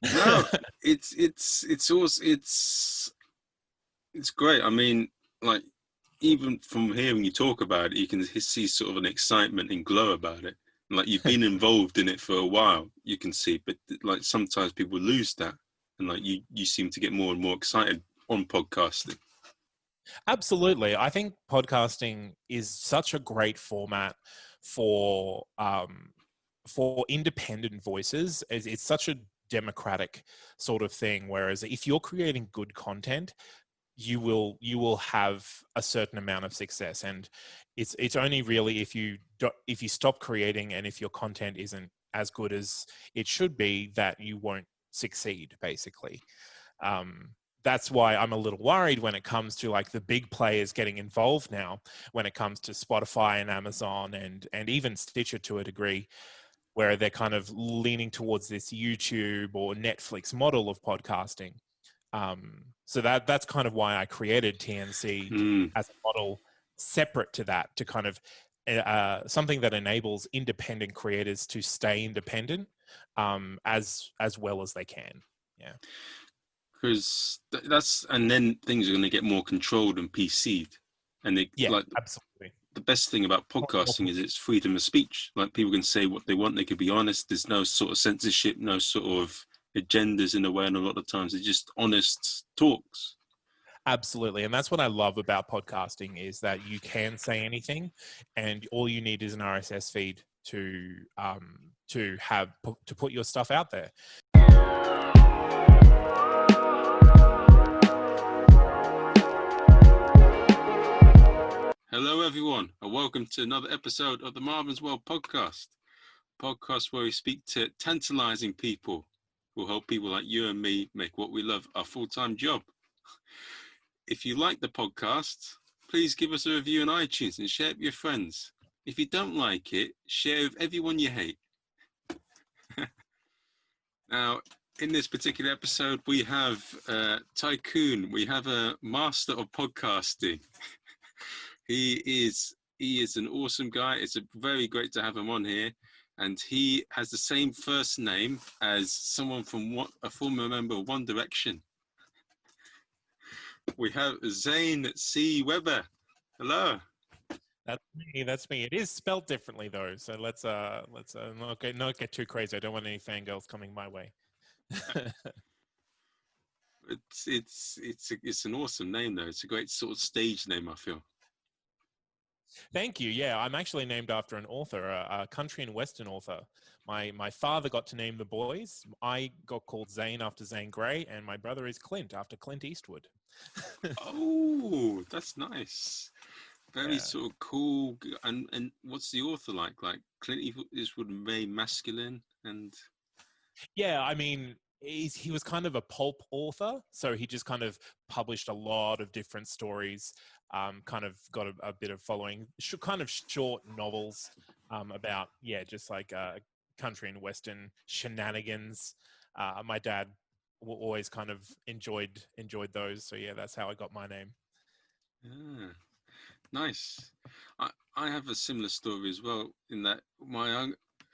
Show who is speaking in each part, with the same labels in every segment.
Speaker 1: No, it's also it's great. I mean, like even from hearing you talk about it, you can see sort of an excitement and glow about it. Like you've been involved in it for a while, you can see, but like sometimes people lose that, and like you seem to get more and more excited on podcasting.
Speaker 2: Absolutely. I think podcasting is such a great format for independent voices. It's such a democratic sort of thing. Whereas if you're creating good content, you will have a certain amount of success, and it's only really if you stop creating and if your content isn't as good as it should be that you won't succeed, basically. um, that's why I'm a little worried when it comes to like the big players getting involved now, when it comes to Spotify and Amazon and even Stitcher to a degree, where they're kind of leaning towards this YouTube or Netflix model of podcasting. So that's kind of why I created TNC
Speaker 1: Mm.
Speaker 2: as a model separate to that, to kind of something that enables independent creators to stay independent, as well as they can. Yeah.
Speaker 1: Because that's and then things are going to get more controlled and PC'd, and they
Speaker 2: Yeah,
Speaker 1: like
Speaker 2: absolutely.
Speaker 1: the best thing about podcasting is it's freedom of speech. Like people can say what they want, they can be honest. There's no sort of censorship, no sort of agendas in a way, and a lot of times it's just honest talks.
Speaker 2: Absolutely. And that's what I love about podcasting, is that you can say anything and all you need is an RSS feed to put your stuff out there.
Speaker 1: Hello, everyone, and welcome to another episode of the Marvins World podcast where we speak to tantalizing people who help people like you and me make what we love our full-time job. If you like the podcast, please give us a review on iTunes and share it with your friends. If you don't like it, share it with everyone you hate. Now, in this particular episode, we have Tycoon. We have a master of podcasting. He is an awesome guy. It's very great to have him on here. And he has the same first name as someone from a former member of One Direction. We have Zane C. Weber. Hello.
Speaker 2: That's me. That's me. It is spelled differently though, so let's not get too crazy. I don't want any fangirls coming my way.
Speaker 1: It's an awesome name though. It's a great sort of stage name, I feel.
Speaker 2: Thank you. Yeah, I'm actually named after an author, a country and western author. My father got to name the boys. I got called Zane after Zane Grey, and my brother is Clint after Clint Eastwood.
Speaker 1: Oh, that's nice. Very
Speaker 2: Yeah.
Speaker 1: sort of cool. And what's the author like? Like Clint Eastwood, very masculine and.
Speaker 2: Yeah, I mean, he was kind of a pulp author, so he just kind of published a lot of different stories. Kind of got a bit of following, kind of short novels about, yeah, just like country and western shenanigans. My dad always kind of enjoyed those, so yeah, that's how I got my name.
Speaker 1: Yeah, nice. I have a similar story as well, in that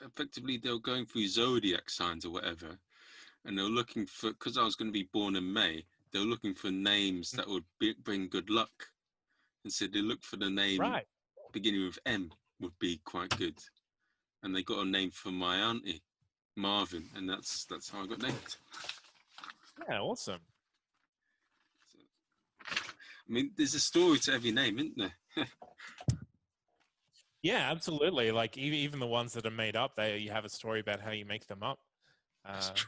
Speaker 1: effectively they were going through zodiac signs or whatever, and they were looking for, because I was going to be born in May, they were looking for names that would bring good luck, and so they looked for the name
Speaker 2: Right.
Speaker 1: beginning with M would be quite good, and they got a name for my auntie, Marvin, and that's how I got named.
Speaker 2: Yeah, awesome.
Speaker 1: I mean, there's a story to every name, isn't there?
Speaker 2: Yeah, absolutely. Like even the ones that are made up, you have a story about how you make them up.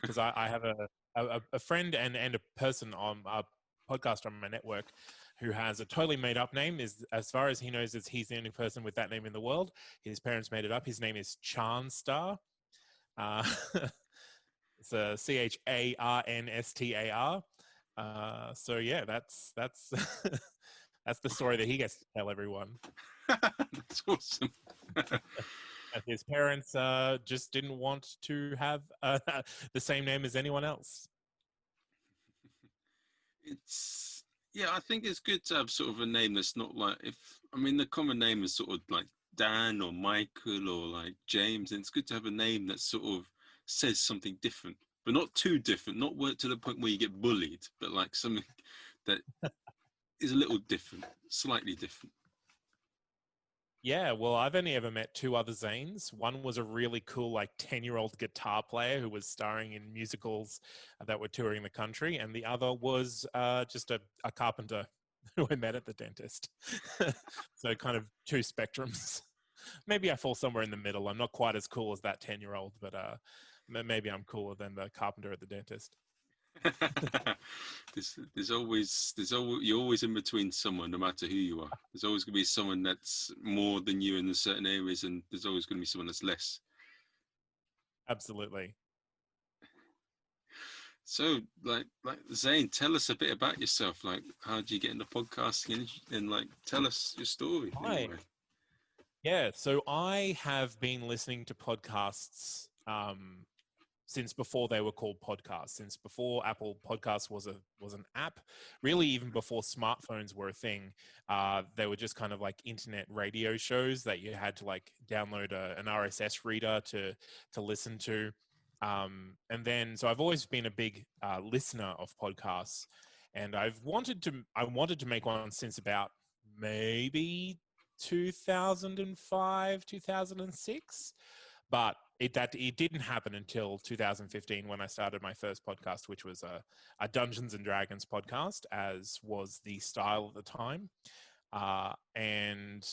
Speaker 2: Because I have a friend and a person on a podcast on my network who has a totally made up name. Is, as far as he knows, is he's the only person with that name in the world. His parents made it up. His name is Chanstar. Uh, it's a Charnstar. So yeah, that's that's the story that he gets to tell everyone.
Speaker 1: That's awesome.
Speaker 2: And his parents just didn't want to have the same name as anyone else.
Speaker 1: It's yeah, I think it's good to have sort of a name that's not like, if I mean the common name is sort of like Dan or Michael or like James, and it's good to have a name that sort of says something different. but not too different, not to the point where you get bullied, but like something that is a little different, slightly different.
Speaker 2: Yeah, well, I've only ever met two other Zanes. One was a really cool, like 10-year-old guitar player who was starring in musicals that were touring the country. And the other was just a carpenter who I met at the dentist. So kind of two spectrums. Maybe I fall somewhere in the middle. I'm not quite as cool as that 10-year-old, but maybe I'm cooler than the carpenter at the dentist.
Speaker 1: there's always you're always in between someone, no matter who you are. There's always going to be someone that's more than you in certain areas, and there's always going to be someone that's less.
Speaker 2: Absolutely.
Speaker 1: So, like Zane, tell us a bit about yourself. Like, how did you get into podcasting, and like, tell us your story. Anyway.
Speaker 2: Yeah, so I have been listening to podcasts since before they were called podcasts, since before Apple Podcasts was an app, really even before smartphones were a thing. They were just kind of like internet radio shows that you had to like download an RSS reader to listen to. And then, so I've always been a big listener of podcasts, and I wanted to make one since about maybe 2005, 2006. But it didn't happen until 2015 when I started my first podcast, which was a Dungeons and Dragons podcast, as was the style at the time. And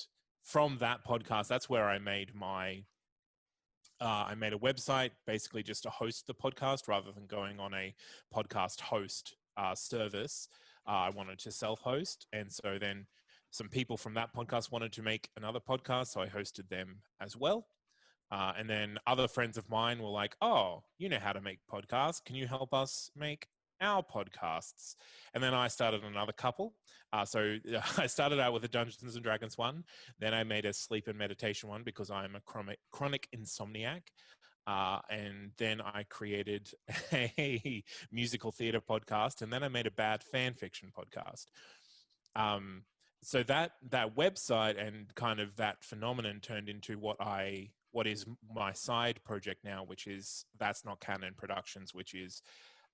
Speaker 2: from that podcast, that's where I made I made a website basically just to host the podcast rather than going on a podcast host service. I wanted to self-host. And so then some people from that podcast wanted to make another podcast, so I hosted them as well. And then other friends of mine were like, oh, you know how to make podcasts. Can you help us make our podcasts? And then I started another couple. So I started out with a Dungeons and Dragons one. Then I made a sleep and meditation one because I'm a chronic insomniac. And then I created a musical theater podcast. And then I made a bad fan fiction podcast. So that website and kind of that phenomenon turned into what is my side project now, which is That's Not Canon Productions, which is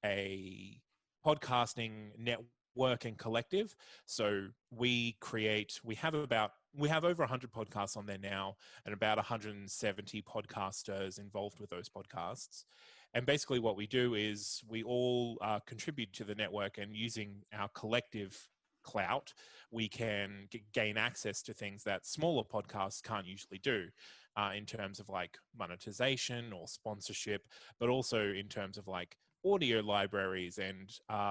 Speaker 2: a podcasting network and collective. So we have over 100 podcasts on there now, and about 170 podcasters involved with those podcasts. And basically what we do is we all contribute to the network, and using our collective clout, we can gain access to things that smaller podcasts can't usually do. In terms of like monetization or sponsorship, but also in terms of like audio libraries and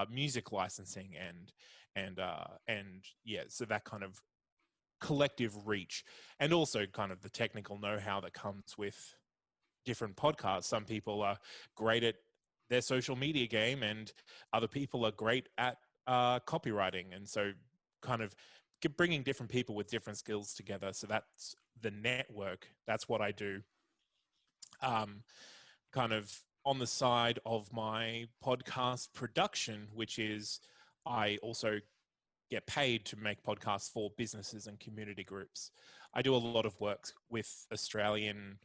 Speaker 2: music licensing and yeah, so that kind of collective reach, and also kind of the technical know-how that comes with different podcasts. Some people are great at their social media game, and other people are great at copywriting, and so kind of bringing different people with different skills together. So that's the network. That's what I do. Kind of on the side of my podcast production, which is I also get paid to make podcasts for businesses and community groups. I do a lot of work with Australian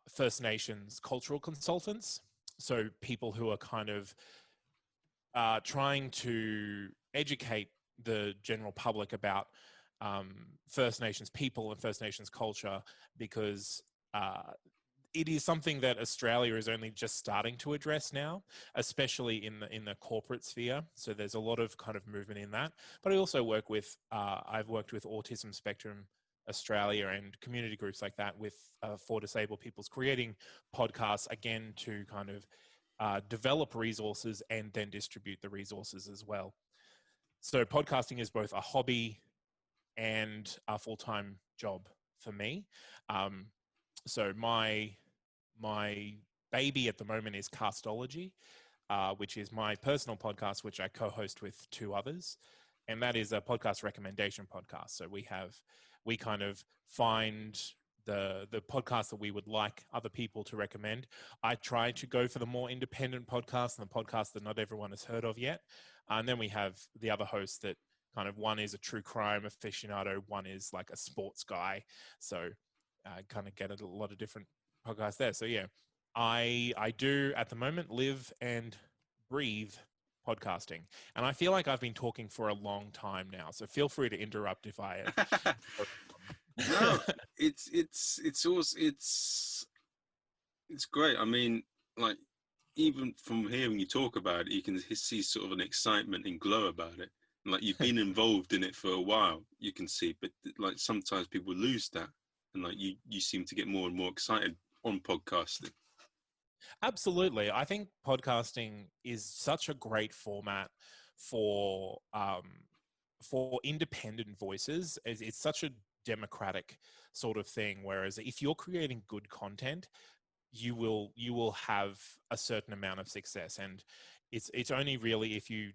Speaker 2: First Nations cultural consultants. So people who are kind of trying to educate the general public about First Nations people and First Nations culture, because it is something that Australia is only just starting to address now, especially in the corporate sphere. So there's a lot of kind of movement in that. But I also work with I've worked with Autism Spectrum Australia and community groups like that with for disabled peoples, creating podcasts again to kind of develop resources and then distribute the resources as well. So podcasting is both a hobby and a full-time job for me. So my baby at the moment is Castology, which is my personal podcast, which I co-host with two others. And that is a podcast recommendation podcast. So we kind of find the podcast that we would like other people to recommend. I try to go for the more independent podcasts and the podcasts that not everyone has heard of yet. And then we have the other hosts that kind of, one is a true crime aficionado, one is like a sports guy. So kind of get a lot of different podcasts there. So yeah, I do at the moment live and breathe podcasting, and I feel like I've been talking for a long time now. So feel free to interrupt if I
Speaker 1: No, it's also it's great. I mean, like even from hearing you talk about it, you can see sort of an excitement and glow about it. Like you've been involved in it for a while, you can see, but like sometimes people lose that, and like you seem to get more and more excited on podcasting.
Speaker 2: Absolutely. I think podcasting is such a great format for independent voices. It's such a democratic sort of thing. Whereas if you're creating good content, you will have a certain amount of success, and it's only really if you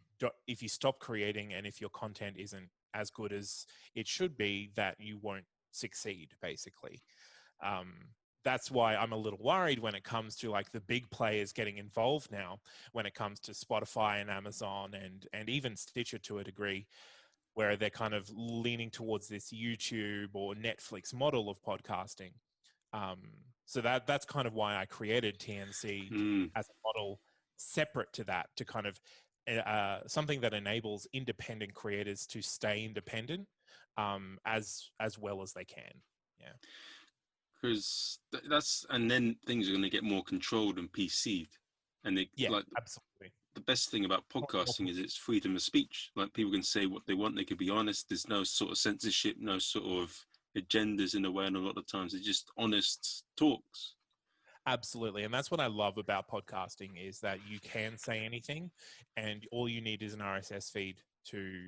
Speaker 2: stop creating and if your content isn't as good as it should be that you won't succeed, basically. um, that's why I'm a little worried when it comes to like the big players getting involved now, when it comes to Spotify and Amazon and even Stitcher to a degree, where they're kind of leaning towards this YouTube or Netflix model of podcasting. Um, so that's kind of why I created TNC as a model separate to that, to kind of something that enables independent creators to stay independent as well as they can. Yeah.
Speaker 1: Because that's, and then things are going to get more controlled and PC'd, and they
Speaker 2: Yeah,
Speaker 1: like
Speaker 2: absolutely.
Speaker 1: the best thing about podcasting is it's freedom of speech. Like people can say what they want, they can be honest. There's no sort of censorship, no sort of agendas in a way, and a lot of times it's just honest talks.
Speaker 2: Absolutely. And that's what I love about podcasting, is that you can say anything and all you need is an RSS feed to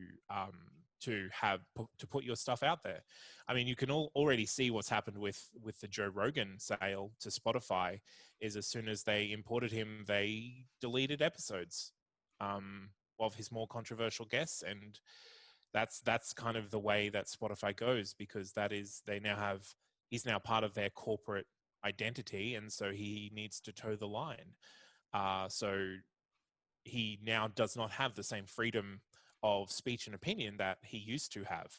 Speaker 2: put your stuff out there. I mean, you can already see what's happened with the Joe Rogan sale to Spotify. Is as soon as they imported him, they deleted episodes of his more controversial guests, and that's kind of the way that Spotify goes, because he's now part of their corporate identity, and so he needs to toe the line. So he now does not have the same freedom of speech and opinion that he used to have.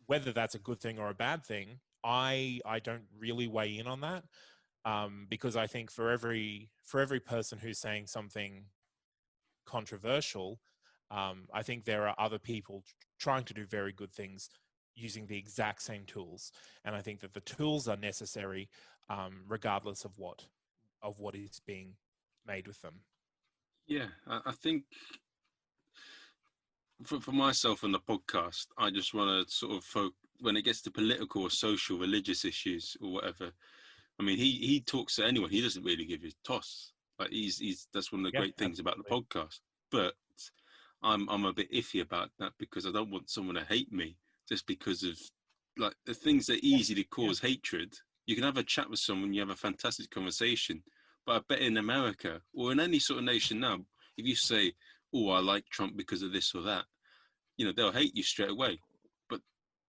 Speaker 2: Whether that's a good thing or a bad thing, I don't really weigh in on that, because I think for every person who's saying something controversial, I think there are other people trying to do very good things using the exact same tools, and I think that the tools are necessary, regardless of what is being made with them.
Speaker 1: Yeah, I think for myself on the podcast, I just want to sort of when it gets to political or social, religious issues or whatever. I mean, he talks to anyone. He doesn't really give a toss. Like he's that's one of the
Speaker 2: Yeah,
Speaker 1: great things about the
Speaker 2: absolutely.
Speaker 1: podcast. But I'm a bit iffy about that, because I don't want someone to hate me just because of like the things that are easy to
Speaker 2: Yeah.
Speaker 1: cause hatred. You can have a chat with someone, you have a fantastic conversation. But I bet in America or in any sort of nation now, if you say, "Oh, I like Trump because of this or that," they'll hate you straight away. But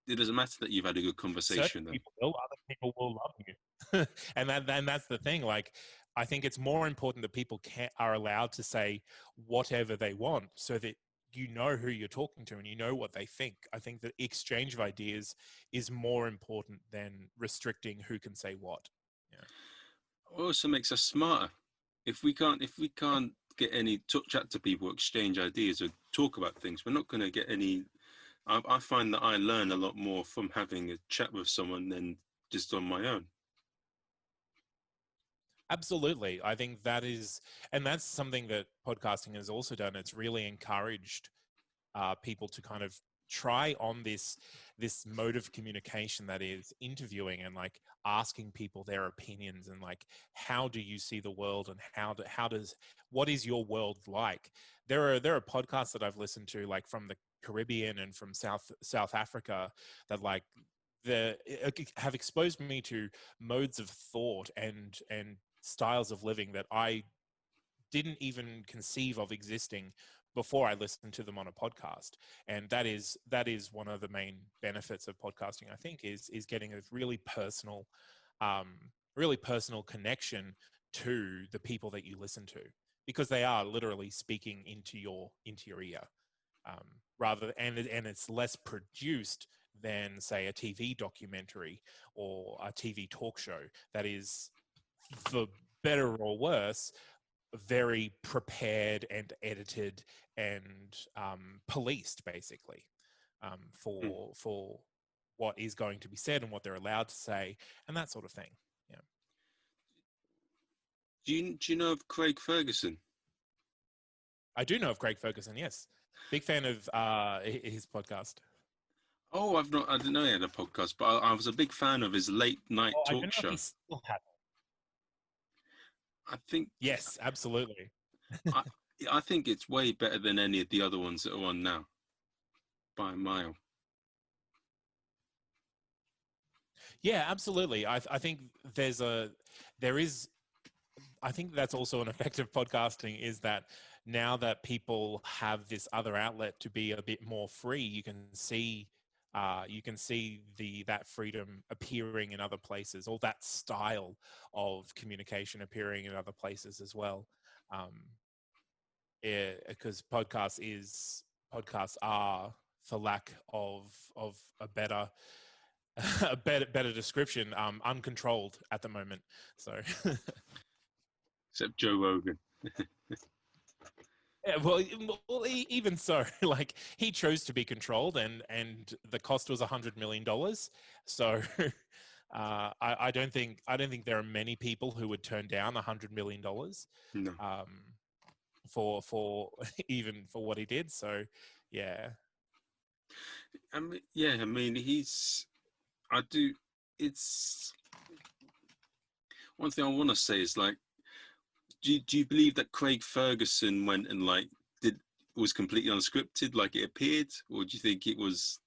Speaker 1: it doesn't matter that you've had a good
Speaker 2: Certain
Speaker 1: conversation with them.
Speaker 2: people will, other people will love you. and that's the thing. Like, I think it's more important that people are allowed to say whatever they want, so that you know who you're talking to and you know what they think. I think the exchange of ideas is more important than restricting who can say what. Yeah.
Speaker 1: It also makes us smarter. If we can't get any chat to people, exchange ideas, or talk about things, we're not going to get any. I find that I learn a lot more from having a chat with someone than just on my own.
Speaker 2: Absolutely. I think that's something that podcasting has also done. It's really encouraged people to kind of try on this mode of communication, that is interviewing and like asking people their opinions, and like, how do you see the world, and what is your world like? There are podcasts that I've listened to, like from the Caribbean and from South Africa, that like have exposed me to modes of thought and styles of living that I didn't even conceive of existing before I listened to them on a podcast. And that is one of the main benefits of podcasting, I think, is getting a um, really personal connection to the people that you listen to, because they are literally speaking into your ear. And it's less produced than, say, a TV documentary or a TV talk show that is better or worse, very prepared and edited and policed, basically, for what is going to be said and what they're allowed to say and that sort of thing. Yeah.
Speaker 1: Do you know of Craig Ferguson?
Speaker 2: I do know of Craig Ferguson. Yes, big fan of his podcast.
Speaker 1: Oh, I didn't know he had a podcast, but I was a big fan of his late night
Speaker 2: I don't
Speaker 1: talk
Speaker 2: know if
Speaker 1: show.
Speaker 2: he still has it.
Speaker 1: I think
Speaker 2: Yes, absolutely.
Speaker 1: I think it's way better than any of the other ones that are on now, by a mile.
Speaker 2: Yeah, absolutely. I think I think that's also an effect of podcasting, is that now that people have this other outlet to be a bit more free, you can see that freedom appearing in other places, or that style of communication appearing in other places as well. Because podcasts are, for lack of a better better description, uncontrolled at the moment. So
Speaker 1: Except Joe Rogan.
Speaker 2: yeah, well, even so, like, he chose to be controlled, and the cost was $100 million. So I don't think there are many people who would turn down $100 million.
Speaker 1: No.
Speaker 2: For even for what he did. So yeah.
Speaker 1: I mean, yeah, I mean, it's one thing I want to say is, like, do you believe that Craig Ferguson went and, like, was completely unscripted, like it appeared, or do you think it was?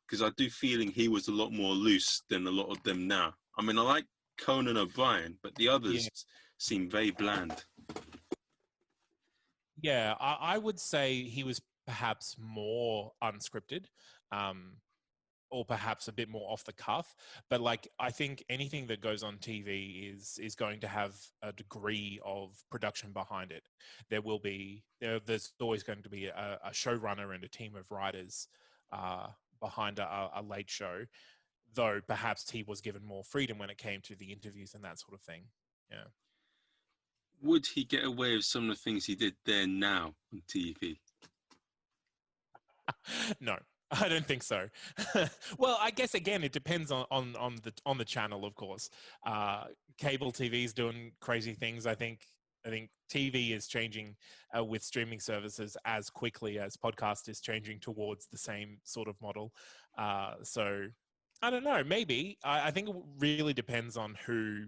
Speaker 1: Because I do feeling he was a lot more loose than a lot of them now. I mean, I like Conan O'Brien, but the others seem very bland.
Speaker 2: Yeah, I would say he was perhaps more unscripted, or perhaps a bit more off the cuff. But, like, I think anything that goes on TV is going to have a degree of production behind it. There's always going to be a showrunner and a team of writers behind a late show, though perhaps he was given more freedom when it came to the interviews and that sort of thing. Yeah.
Speaker 1: Would he get away with some of the things he did there now on TV?
Speaker 2: No, I don't think so. Well, I guess again, it depends on the channel, of course. Cable TV is doing crazy things. I think TV is changing with streaming services as quickly as podcast is changing towards the same sort of model. So I don't know. Maybe I think it really depends on who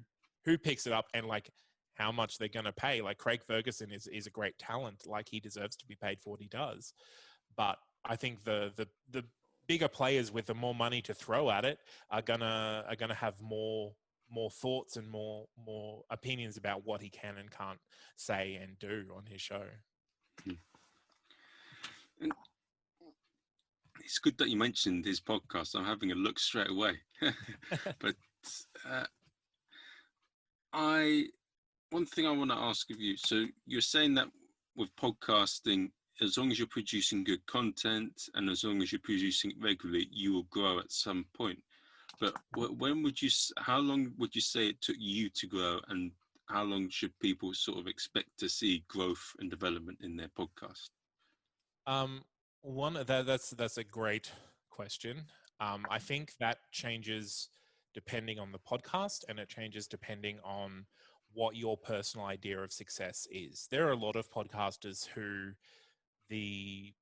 Speaker 2: picks it up and, like, how much they're going to pay. Like, Craig Ferguson is a great talent. Like, he deserves to be paid for what he does. But I think the bigger players with the more money to throw at it are gonna have more thoughts and more opinions about what he can and can't say and do on his show.
Speaker 1: And it's good that you mentioned his podcast. I'm having a look straight away. But one thing I want to ask of you. So you're saying that with podcasting, as long as you're producing good content and as long as you're producing it regularly, you will grow at some point. But how long would you say it took you to grow, and how long should people sort of expect to see growth and development in their podcast?
Speaker 2: That's a great question. I think that changes depending on the podcast, and it changes depending on what your personal idea of success is. There are a lot of podcasters who the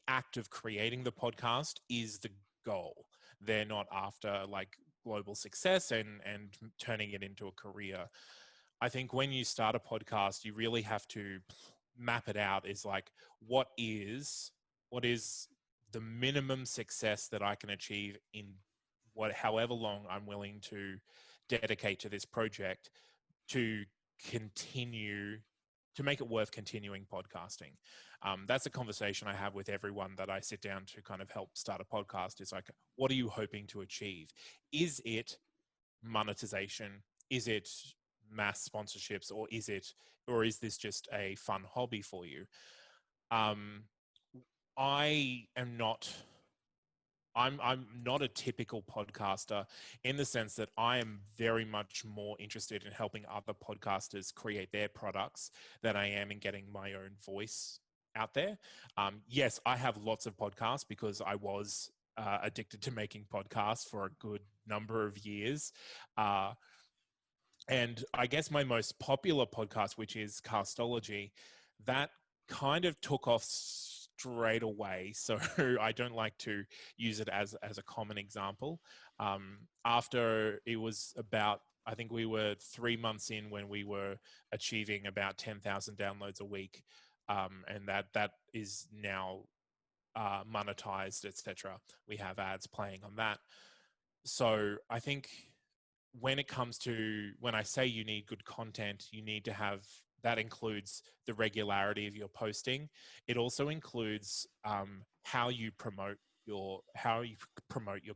Speaker 2: act of creating the podcast is the goal. They're not after, like, global success and turning it into a career. I think when you start a podcast, you really have to map it out. Is like, what is the minimum success that I can achieve in however long I'm willing to dedicate to this project to continue to make it worth continuing podcasting. That's a conversation I have with everyone that I sit down to kind of help start a podcast. Is like, what are you hoping to achieve? Is it monetization? Is it mass sponsorships? Or is this just a fun hobby for you? I am not I'm not a typical podcaster in the sense that I am very much more interested in helping other podcasters create their products than I am in getting my own voice out there. Yes, I have lots of podcasts because I was addicted to making podcasts for a good number of years. And I guess my most popular podcast, which is Castology, that kind of took off straight away. So I don't like to use it as a common example. After it was about, I think we were 3 months in when we were achieving about 10,000 downloads a week. And that is now monetized, etc. We have ads playing on that. So I think when it comes to, when I say you need good content, you need to have, that includes the regularity of your posting. It also includes how you promote your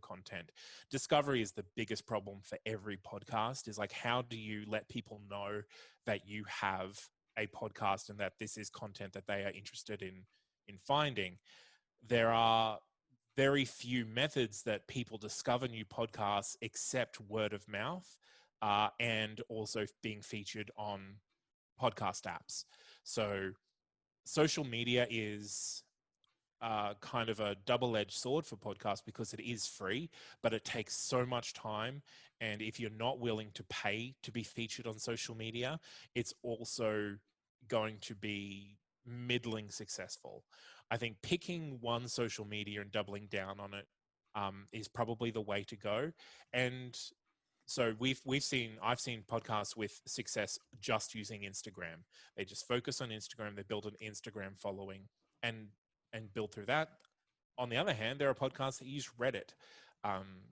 Speaker 2: content. Discovery is the biggest problem for every podcast, is like, how do you let people know that you have a podcast and that this is content that they are interested in finding? There are very few methods that people discover new podcasts except word of mouth, and also being featured on podcast apps. So social media is kind of a double-edged sword for podcasts because it is free, but it takes so much time. And if you're not willing to pay to be featured on social media, it's also going to be middling successful. I think picking one social media and doubling down on it is probably the way to go. And so I've seen podcasts with success just using Instagram. They just focus on Instagram. They build an Instagram following and build through that. On the other hand, there are podcasts that use Reddit.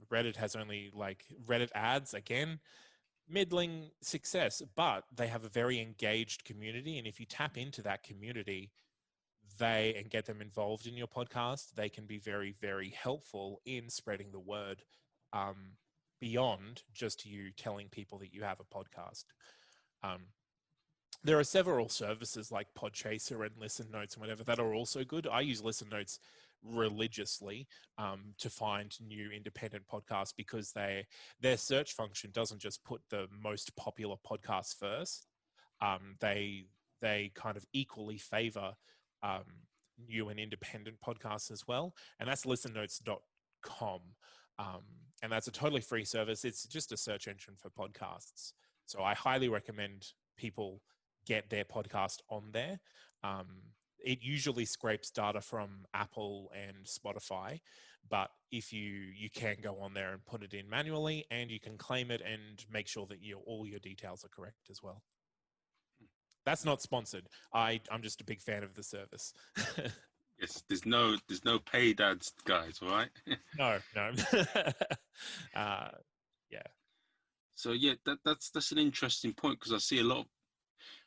Speaker 2: Reddit has only, like, Reddit ads, again, middling success, but they have a very engaged community. And if you tap into that community, and get them involved in your podcast, they can be very, very helpful in spreading the word beyond just you telling people that you have a podcast. There are several services like Podchaser and Listen Notes and whatever that are also good. I use Listen Notes religiously to find new independent podcasts because their search function doesn't just put the most popular podcasts first. They kind of equally favor new and independent podcasts as well. And that's listennotes.com. And that's a totally free service. It's just a search engine for podcasts. So I highly recommend people get their podcast on there. It usually scrapes data from Apple and Spotify, but if you can go on there and put it in manually, and you can claim it and make sure that all your details are correct as well. That's not sponsored. I'm just a big fan of the service.
Speaker 1: Yes, there's no paid ads, guys. All right.
Speaker 2: No. Yeah.
Speaker 1: So yeah, that's an interesting point, because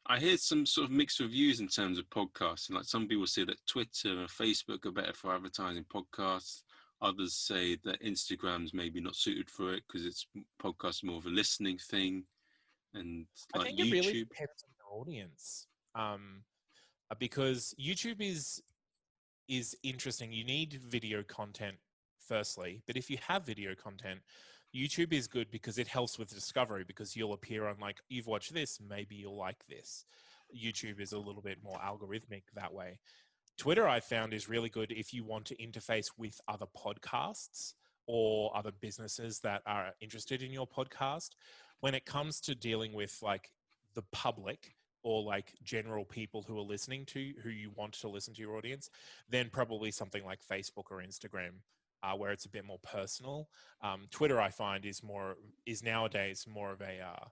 Speaker 1: I hear some sort of mixed reviews in terms of podcasts. Like, some people say that Twitter and Facebook are better for advertising podcasts. Others say that Instagram's maybe not suited for it because podcasts more of a listening thing. And like,
Speaker 2: I think
Speaker 1: YouTube,
Speaker 2: it really depends on the audience, because YouTube is interesting. You need video content firstly, but if you have video content, YouTube is good because it helps with discovery, because you'll appear on, like, you've watched this, maybe you'll like this. YouTube is a little bit more algorithmic that way. Twitter, I found, is really good if you want to interface with other podcasts or other businesses that are interested in your podcast. When it comes to dealing with, like, the public or, like, general people who are listening to, who you want to listen to your audience, then probably something like Facebook or Instagram, where it's a bit more personal. Twitter, I find, is nowadays more of a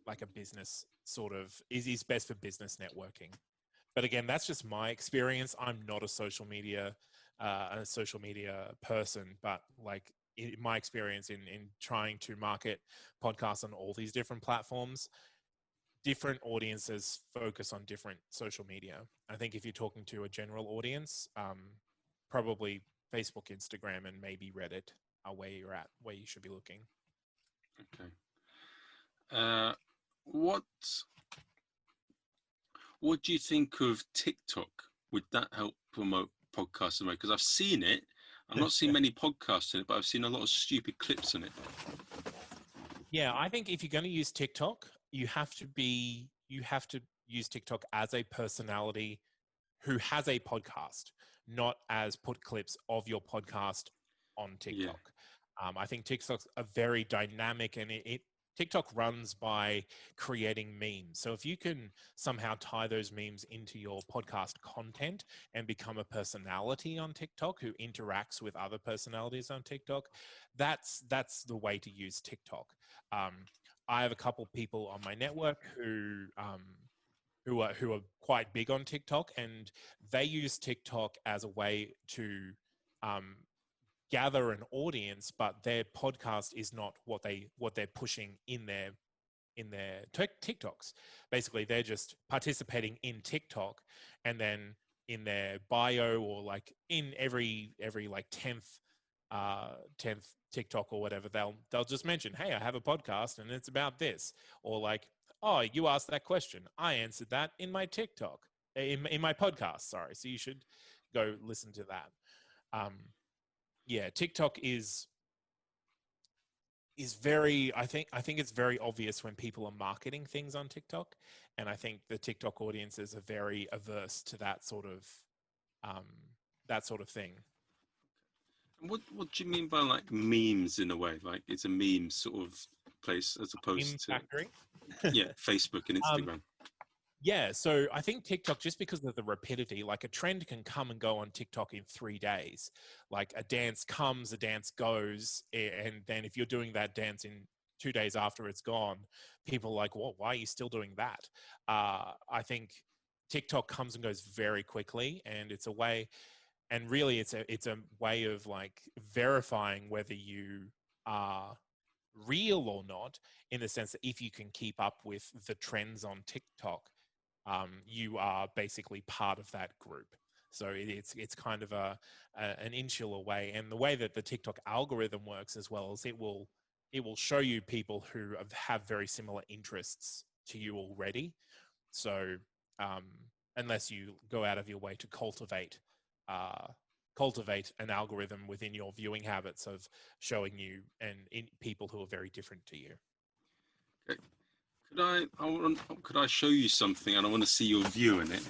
Speaker 2: like a business sort of, is best for business networking. But again, that's just my experience. I'm not a social media person, but, like, in my experience in trying to market podcasts on all these different platforms, different audiences focus on different social media. I think if you're talking to a general audience, probably Facebook, Instagram, and maybe Reddit are where you should be looking.
Speaker 1: Okay. What do you think of TikTok? Would that help promote podcasts? Because I've seen it. I've not seen many podcasts in it, but I've seen a lot of stupid clips in it.
Speaker 2: Yeah, I think if you're going to use TikTok, you have to use TikTok as a personality who has a podcast, not as put clips of your podcast on TikTok. I think TikTok's a very dynamic, and TikTok runs by creating memes. So if you can somehow tie those memes into your podcast content and become a personality on TikTok who interacts with other personalities on TikTok, that's the way to use TikTok. I have a couple people on my network who are quite big on TikTok, and they use TikTok as a way to gather an audience, but their podcast is not what they're pushing in their TikToks. Basically, they're just participating in TikTok, and then in their bio, or like in every like 10th TikTok or whatever, they'll just mention, hey, I have a podcast and it's about this, or like, oh, you asked that question, I answered that in my TikTok, in my podcast, sorry, so you should go listen to that. Yeah, TikTok is very, I think it's very obvious when people are marketing things on TikTok, and I think the TikTok audiences are very averse to that sort of thing.
Speaker 1: What do you mean by like memes in a way? Like it's a meme sort of place as opposed to
Speaker 2: Factory.
Speaker 1: Facebook and Instagram.
Speaker 2: Yeah, so I think TikTok, just because of the rapidity, like a trend can come and go on TikTok in 3 days. Like a dance comes, a dance goes, and then if you're doing that dance in 2 days after it's gone, people are like, well, why are you still doing that? I think TikTok comes and goes very quickly, and it's a way, and really it's a way of like verifying whether you are real or not, in the sense that if you can keep up with the trends on TikTok, you are basically part of that group. So it's kind of an insular way, and the way that the TikTok algorithm works as well is it will show you people who have very similar interests to you already. So unless you go out of your way to cultivate an algorithm within your viewing habits of showing you people who are very different to you.
Speaker 1: Okay. Could I show you something, and I want to see your view in it?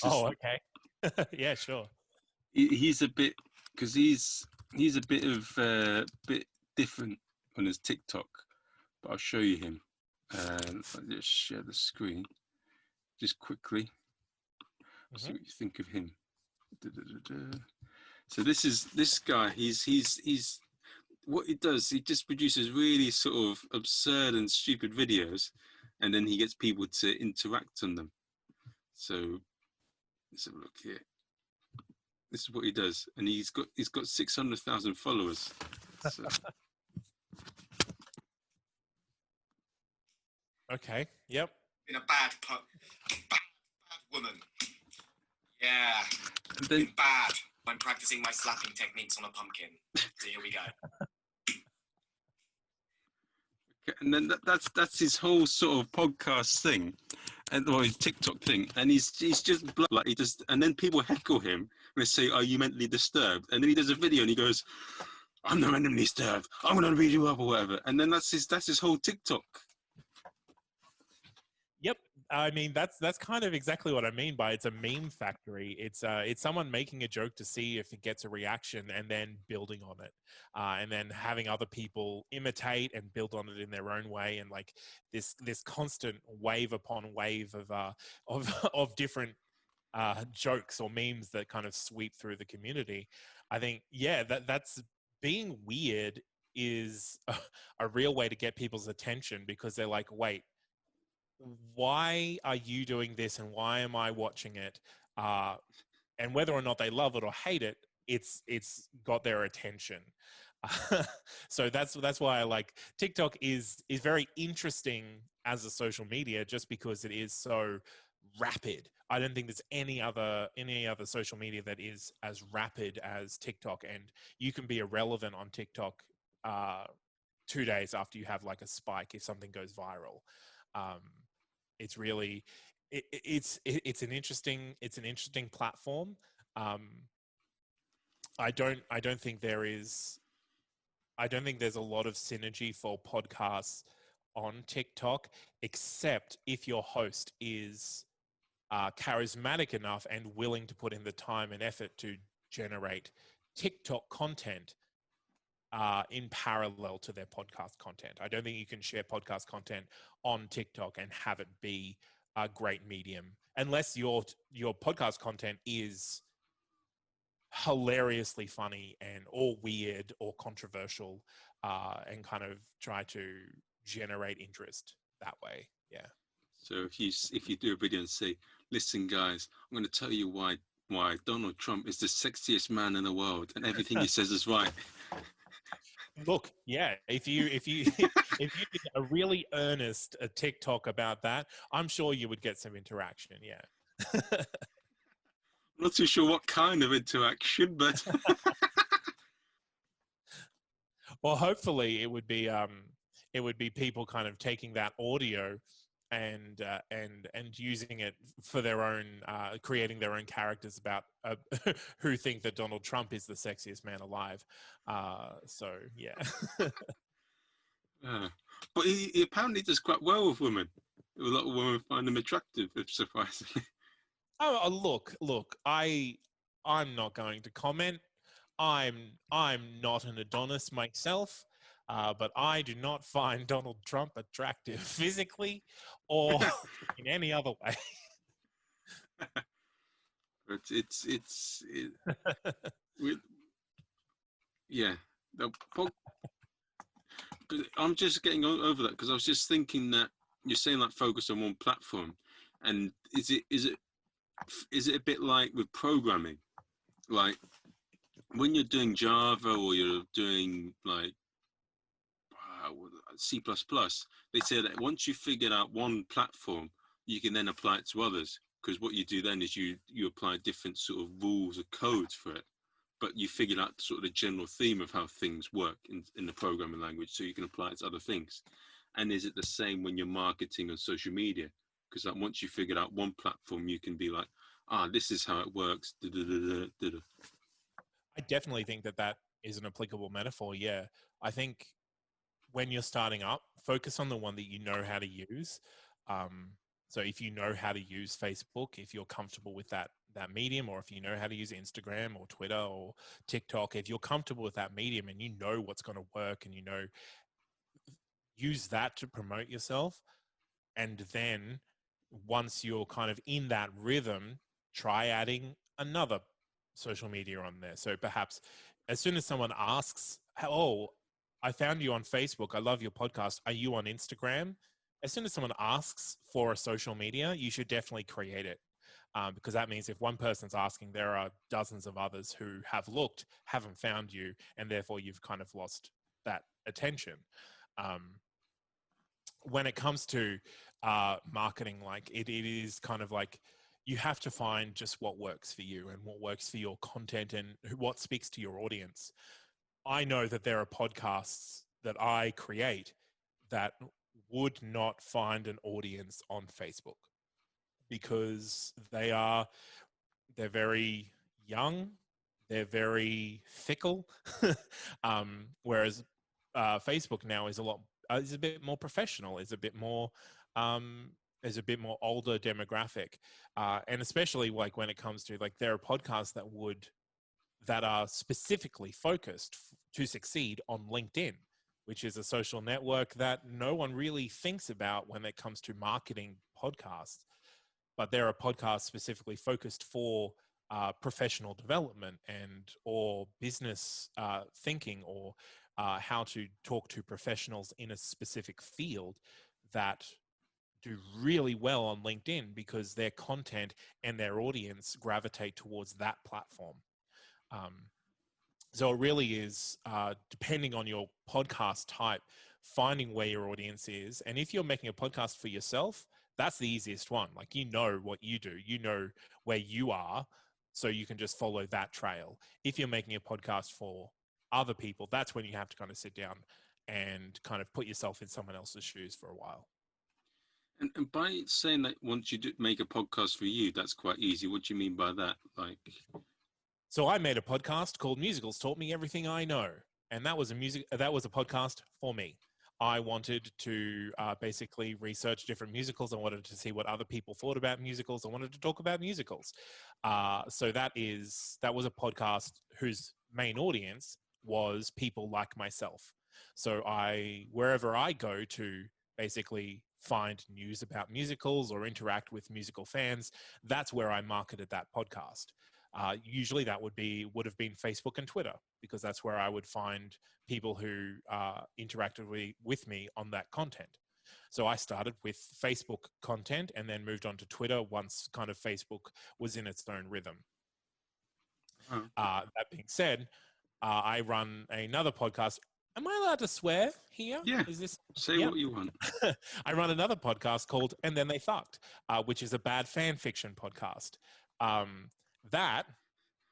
Speaker 2: Okay. Yeah, sure.
Speaker 1: He's a bit, because he's a bit different on his TikTok, but I'll show you him. I'll just share the screen just quickly. See what you think of him. So this guy. He's what he does. He just produces really sort of absurd and stupid videos, and then he gets people to interact on them. So let's have a look here. This is what he does, and he's got 600,000 followers. So.
Speaker 2: Okay. Yep.
Speaker 3: In a bad woman. Yeah.
Speaker 1: And then,
Speaker 3: bad. I'm practicing my slapping techniques on a pumpkin. So here we go.
Speaker 1: and then that's his whole sort of podcast thing, or his TikTok thing, and he's just like he just, and then people heckle him and they say, "Are you mentally disturbed?" And then he does a video and he goes, "I'm not mentally disturbed. I'm gonna beat you up," or whatever. And then that's his whole TikTok.
Speaker 2: Yep. I mean, that's kind of exactly what I mean by it's a meme factory. It's someone making a joke to see if it gets a reaction, and then building on it, and then having other people imitate and build on it in their own way, and like this constant wave upon wave of different jokes or memes that kind of sweep through the community. I think, yeah, that's being weird is a real way to get people's attention, because they're like, wait, why are you doing this and why am I watching it? And whether or not they love it or hate it, it's got their attention. So that's why I like TikTok is very interesting as a social media, just because it is so rapid. I don't think there's any other social media that is as rapid as TikTok, and you can be irrelevant on TikTok 2 days after you have like a spike if something goes viral. It's really, it's an interesting platform. I don't think there's a lot of synergy for podcasts on TikTok, except if your host is charismatic enough and willing to put in the time and effort to generate TikTok content in parallel to their podcast content. I don't think you can share podcast content on TikTok and have it be a great medium unless your podcast content is hilariously funny and or weird or controversial, and kind of try to generate interest that way. Yeah.
Speaker 1: So if you do a video and say, "Listen, guys, I'm going to tell you why Donald Trump is the sexiest man in the world, and everything he says is right."
Speaker 2: Look, yeah, if you if you did a really earnest TikTok about that, I'm sure you would get some interaction. Yeah.
Speaker 1: I'm not too sure what kind of interaction, but
Speaker 2: Well, hopefully it would be people kind of taking that audio and using it for their own, creating their own characters about who think that Donald Trump is the sexiest man alive. So yeah.
Speaker 1: But he apparently does quite well with women. A lot of women find him attractive, surprisingly.
Speaker 2: Oh, look, I'm not going to comment. I'm not an Adonis myself, but I do not find Donald Trump attractive physically or in any other way.
Speaker 1: But yeah. But I'm just getting over that because I was just thinking that you're saying like focus on one platform, and is it a bit like with programming, like when you're doing Java or you're doing like C++, they say that once you figured out one platform, you can then apply it to others. Because what you do then is you apply different sort of rules of code for it, but you figured out sort of the general theme of how things work in the programming language, so you can apply it to other things. And is it the same when you're marketing on social media? Because like once you figured out one platform, you can be like, this is how it works.
Speaker 2: I definitely think that is an applicable metaphor. Yeah, I think when you're starting up, focus on the one that you know how to use. So if you know how to use Facebook, if you're comfortable with that medium, or if you know how to use Instagram or Twitter or TikTok, if you're comfortable with that medium and you know what's going to work and use that to promote yourself. And then once you're kind of in that rhythm, try adding another social media on there. So perhaps as soon as someone asks, "Oh, I found you on Facebook. I love your podcast. Are you on Instagram?" As soon as someone asks for a social media, you should definitely create it. Because that means if one person's asking, there are dozens of others who have looked, haven't found you, and therefore you've kind of lost that attention. When it comes to marketing, like it is kind of like you have to find just what works for you and what works for your content and what speaks to your audience. I know that there are podcasts that I create that would not find an audience on Facebook because they're very young, they're very fickle, whereas Facebook now is is a bit more professional, is a bit more older demographic, and especially like when it comes to like there are podcasts that are specifically focused to succeed on LinkedIn, which is a social network that no one really thinks about when it comes to marketing podcasts. But there are podcasts specifically focused for professional development or business thinking, or how to talk to professionals in a specific field that do really well on LinkedIn because their content and their audience gravitate towards that platform. So it really is, depending on your podcast type, finding where your audience is. And if you're making a podcast for yourself, that's the easiest one. Like, you know what you do, you know where you are, so you can just follow that trail. If you're making a podcast for other people, that's when you have to kind of sit down and kind of put yourself in someone else's shoes for a while.
Speaker 1: And by saying that once you do make a podcast for you, that's quite easy. What do you mean by that? Like,
Speaker 2: So I made a podcast called Musicals Taught Me Everything I Know. And that was a podcast for me. I wanted to basically research different musicals. I wanted to see what other people thought about musicals. I wanted to talk about musicals. So that was a podcast whose main audience was people like myself. So wherever I go to basically find news about musicals or interact with musical fans, that's where I marketed that podcast. Usually that would have been Facebook and Twitter, because that's where I would find people who interacted with me on that content. So I started with Facebook content and then moved on to Twitter once kind of Facebook was in its own rhythm. That being said, I run another podcast. Am I allowed to swear here?
Speaker 1: Yeah.
Speaker 2: Is this
Speaker 1: Say what you want.
Speaker 2: I run another podcast called And Then They Fucked, which is a bad fan fiction podcast. That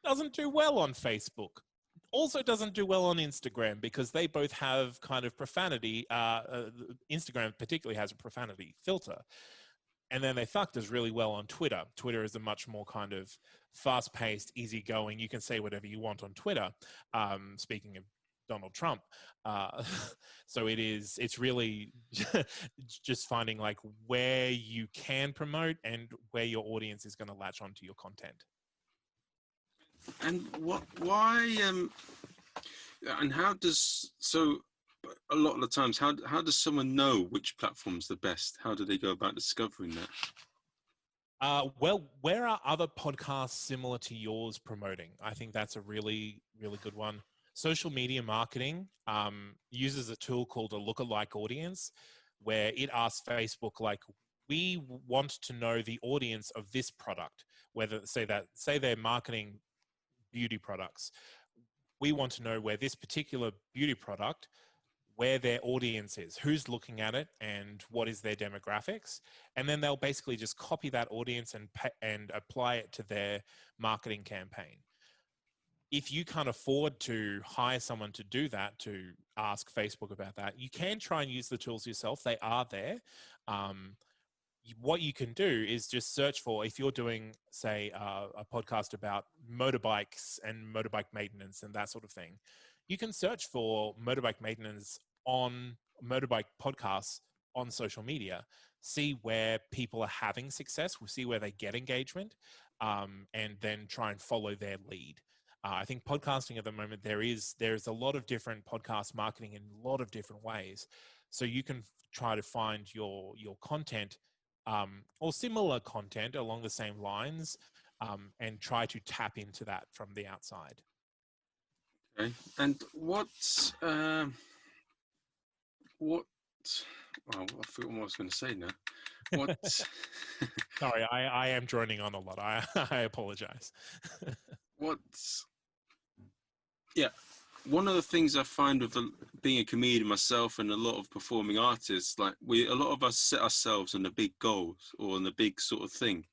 Speaker 2: doesn't do well on Facebook. Also doesn't do well on Instagram, because they both have kind of profanity. Instagram particularly has a profanity filter. And Then They Fucked does really well on Twitter. Twitter is a much more kind of fast-paced, easygoing. You can say whatever you want on Twitter. Speaking of Donald Trump. So it's really just finding like where you can promote and where your audience is going to latch onto your content.
Speaker 1: And why, and how does, so a lot of the times, how does someone know which platform's the best? How do they go about discovering that?
Speaker 2: Well, where are other podcasts similar to yours promoting? I think that's a really, really good one. Social media marketing uses a tool called a lookalike audience, where it asks Facebook, like, we want to know the audience of this product, whether say they're marketing beauty products. We want to know where this particular beauty product, where their audience is, who's looking at it, and what is their demographics. And then they'll basically just copy that audience and apply it to their marketing campaign. If you can't afford to hire someone to do that, to ask Facebook about that, you can try and use the tools yourself. They are there. What you can do is just search for, if you're doing, say, a podcast about motorbikes and motorbike maintenance and that sort of thing, you can search for motorbike maintenance on motorbike podcasts on social media, see where people are having success, we'll see where they get engagement, and then try and follow their lead. I think podcasting at the moment, there's a lot of different podcast marketing in a lot of different ways. So you can try to find your content or similar content along the same lines, and try to tap into that from the outside.
Speaker 1: Okay. And I forgot what I was going to say now. What?
Speaker 2: Sorry, I am droning on a lot. I apologize.
Speaker 1: Yeah. One of the things I find with being a comedian myself and a lot of performing artists, like a lot of us set ourselves on the big goals or on the big sort of thing.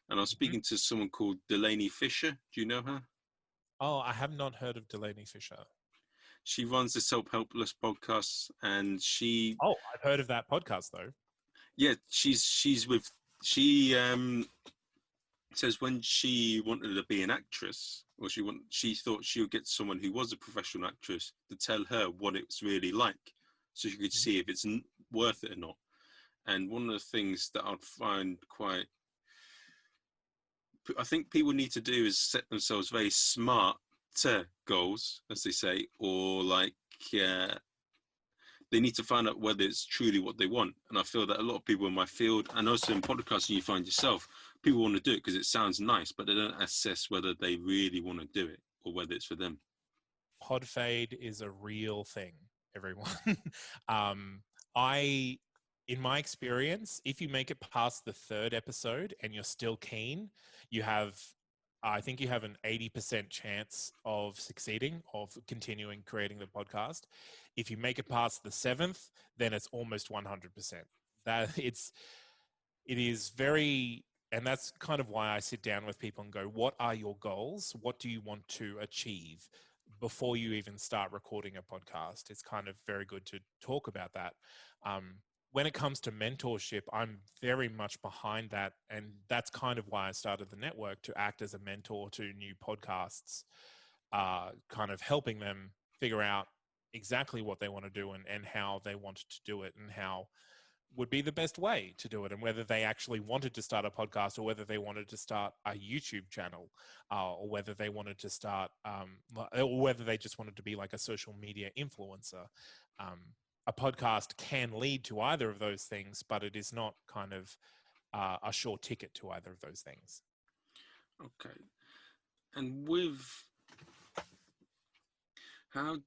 Speaker 1: And I was speaking to someone called Delaney Fisher. Do you know her?
Speaker 2: Oh, I have not heard of Delaney Fisher.
Speaker 1: She runs this Helpless podcast, and
Speaker 2: Oh, I've heard of that podcast though.
Speaker 1: Yeah, she says when she wanted to be an actress, or she thought she would get someone who was a professional actress to tell her what it's really like, so she could see if it's worth it or not. And one of the things that I'd find I think people need to do is set themselves very smart goals, as they say, or like they need to find out whether it's truly what they want. And I feel that a lot of people in my field, and also in podcasting, you find yourself, people want to do it because it sounds nice, but they don't assess whether they really want to do it or whether it's for them.
Speaker 2: Pod fade is a real thing, everyone. In my experience, if you make it past the 3rd episode and you're still keen, I think you have an 80% chance of succeeding, of continuing creating the podcast. If you make it past the 7th, then it's almost 100%. It is very, and that's kind of why I sit down with people and go, what are your goals? What do you want to achieve before you even start recording a podcast? It's kind of very good to talk about that. when it comes to mentorship, I'm very much behind that. And that's kind of why I started the network, to act as a mentor to new podcasts, kind of helping them figure out exactly what they want to do and how they want to do it and how would be the best way to do it, and whether they actually wanted to start a podcast or whether they wanted to start a YouTube channel, or whether they wanted to start, or whether they just wanted to be like a social media influencer. A podcast can lead to either of those things, but it is not kind of a sure ticket to either of those things.
Speaker 1: Okay. And with how,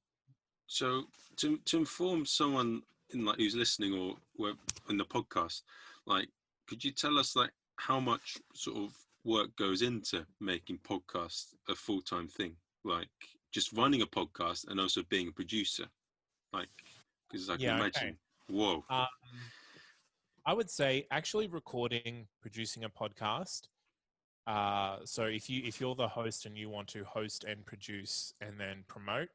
Speaker 1: so to inform someone in like who's listening or in the podcast, like, could you tell us like how much sort of work goes into making podcasts a full-time thing, like just running a podcast and also being a producer, like, because I can imagine.
Speaker 2: Okay.
Speaker 1: Whoa.
Speaker 2: I would say actually recording, producing a podcast. So if you're the host and you want to host and produce and then promote,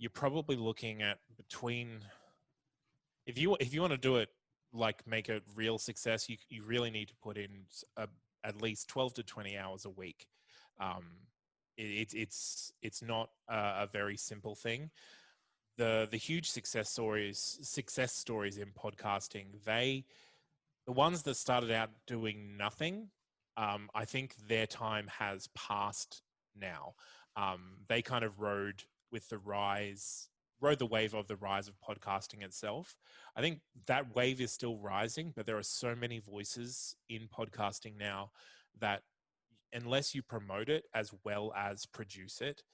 Speaker 2: you're probably looking at between, if you want to do it, like make a real success, you really need to put in at least 12 to 20 hours a week. It's not a very simple thing. The huge success stories in podcasting, the ones that started out doing nothing, I think their time has passed now. They kind of rode the wave of the rise of podcasting itself. I think that wave is still rising, but there are so many voices in podcasting now that unless you promote it as well as produce it,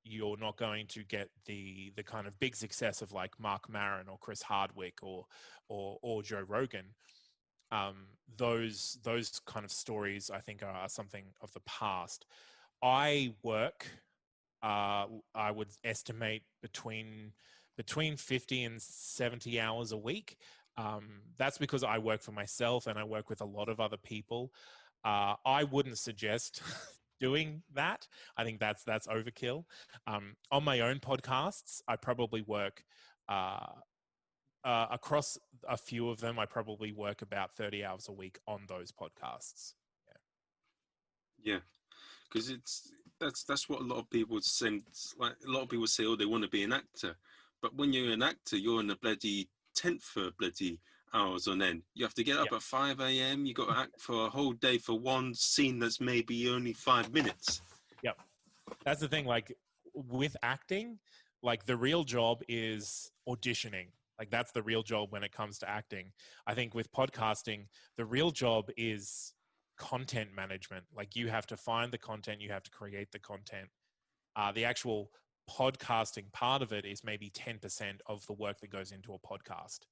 Speaker 2: you're not going to get the kind of big success of like Mark Maron or Chris Hardwick or Joe Rogan. Those kind of stories, I think, are something of the past. I work, I would estimate between 50 and 70 hours a week. That's because I work for myself and I work with a lot of other people. I wouldn't suggest doing that. I think that's overkill. On my own podcasts, I probably work across a few of them. I probably work about 30 hours a week on those podcasts.
Speaker 1: Yeah, because that's what a lot of people say. Like a lot of people say, oh, they want to be an actor, but when you're an actor, you're in the bloody tent for bloody hours on end. You have to get up at 5 a.m. You got to act for a whole day for one scene that's maybe only 5 minutes.
Speaker 2: Yep, that's the thing. Like with acting, like the real job is auditioning. Like that's the real job when it comes to acting. I think with podcasting, the real job is content management. Like you have to find the content, you have to create the content. The actual podcasting part of it is maybe 10% of the work that goes into a podcast.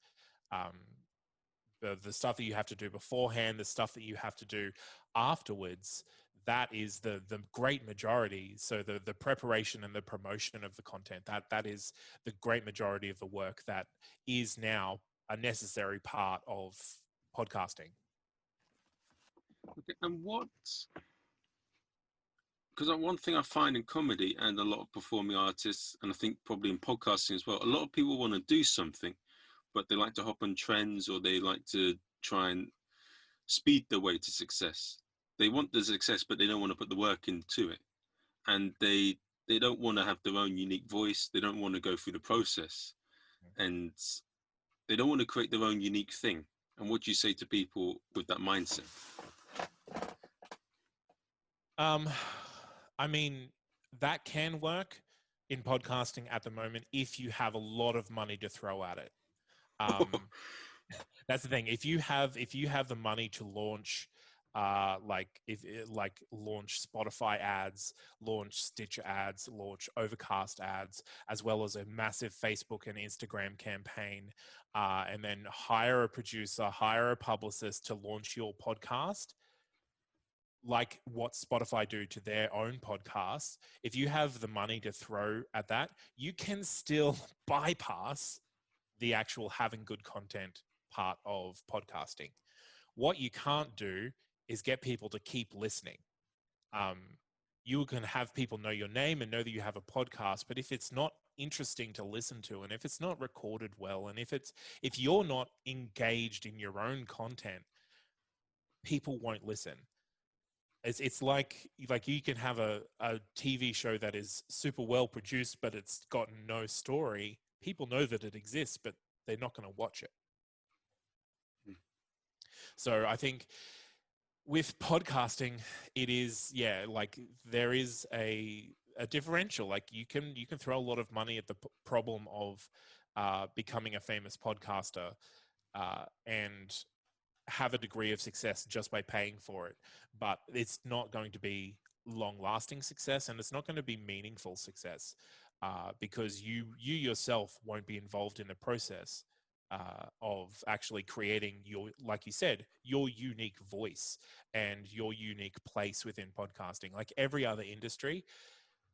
Speaker 2: The stuff that you have to do beforehand, the stuff that you have to do afterwards, that is the great majority. So the preparation and the promotion of the content, that is the great majority of the work that is now a necessary part of podcasting.
Speaker 1: Okay, and because one thing I find in comedy and a lot of performing artists, and I think probably in podcasting as well, a lot of people want to do something, but they like to hop on trends or they like to try and speed their way to success. They want the success, but they don't want to put the work into it. And they don't want to have their own unique voice. They don't want to go through the process. And they don't want to create their own unique thing. And what do you say to people with that mindset?
Speaker 2: I mean, that can work in podcasting at the moment if you have a lot of money to throw at it. That's the thing. If you have the money to launch, launch Spotify ads, launch Stitcher ads, launch Overcast ads, as well as a massive Facebook and Instagram campaign, and then hire a producer, hire a publicist to launch your podcast, like what Spotify do to their own podcasts. If you have the money to throw at that, you can still bypass the actual having good content part of podcasting. What you can't do is get people to keep listening. You can have people know your name and know that you have a podcast, but if it's not interesting to listen to, and if it's not recorded well, and if you're not engaged in your own content, people won't listen. It's like you can have a TV show that is super well produced, but it's got no story. People know that it exists, but they're not going to watch it. So I think with podcasting, it is, yeah, like there is a differential. Like you can throw a lot of money at the problem of becoming a famous podcaster and have a degree of success just by paying for it, but it's not going to be long-lasting success, and it's not going to be meaningful success because you yourself won't be involved in the process of actually creating your, like you said, your unique voice and your unique place within podcasting. Like every other industry,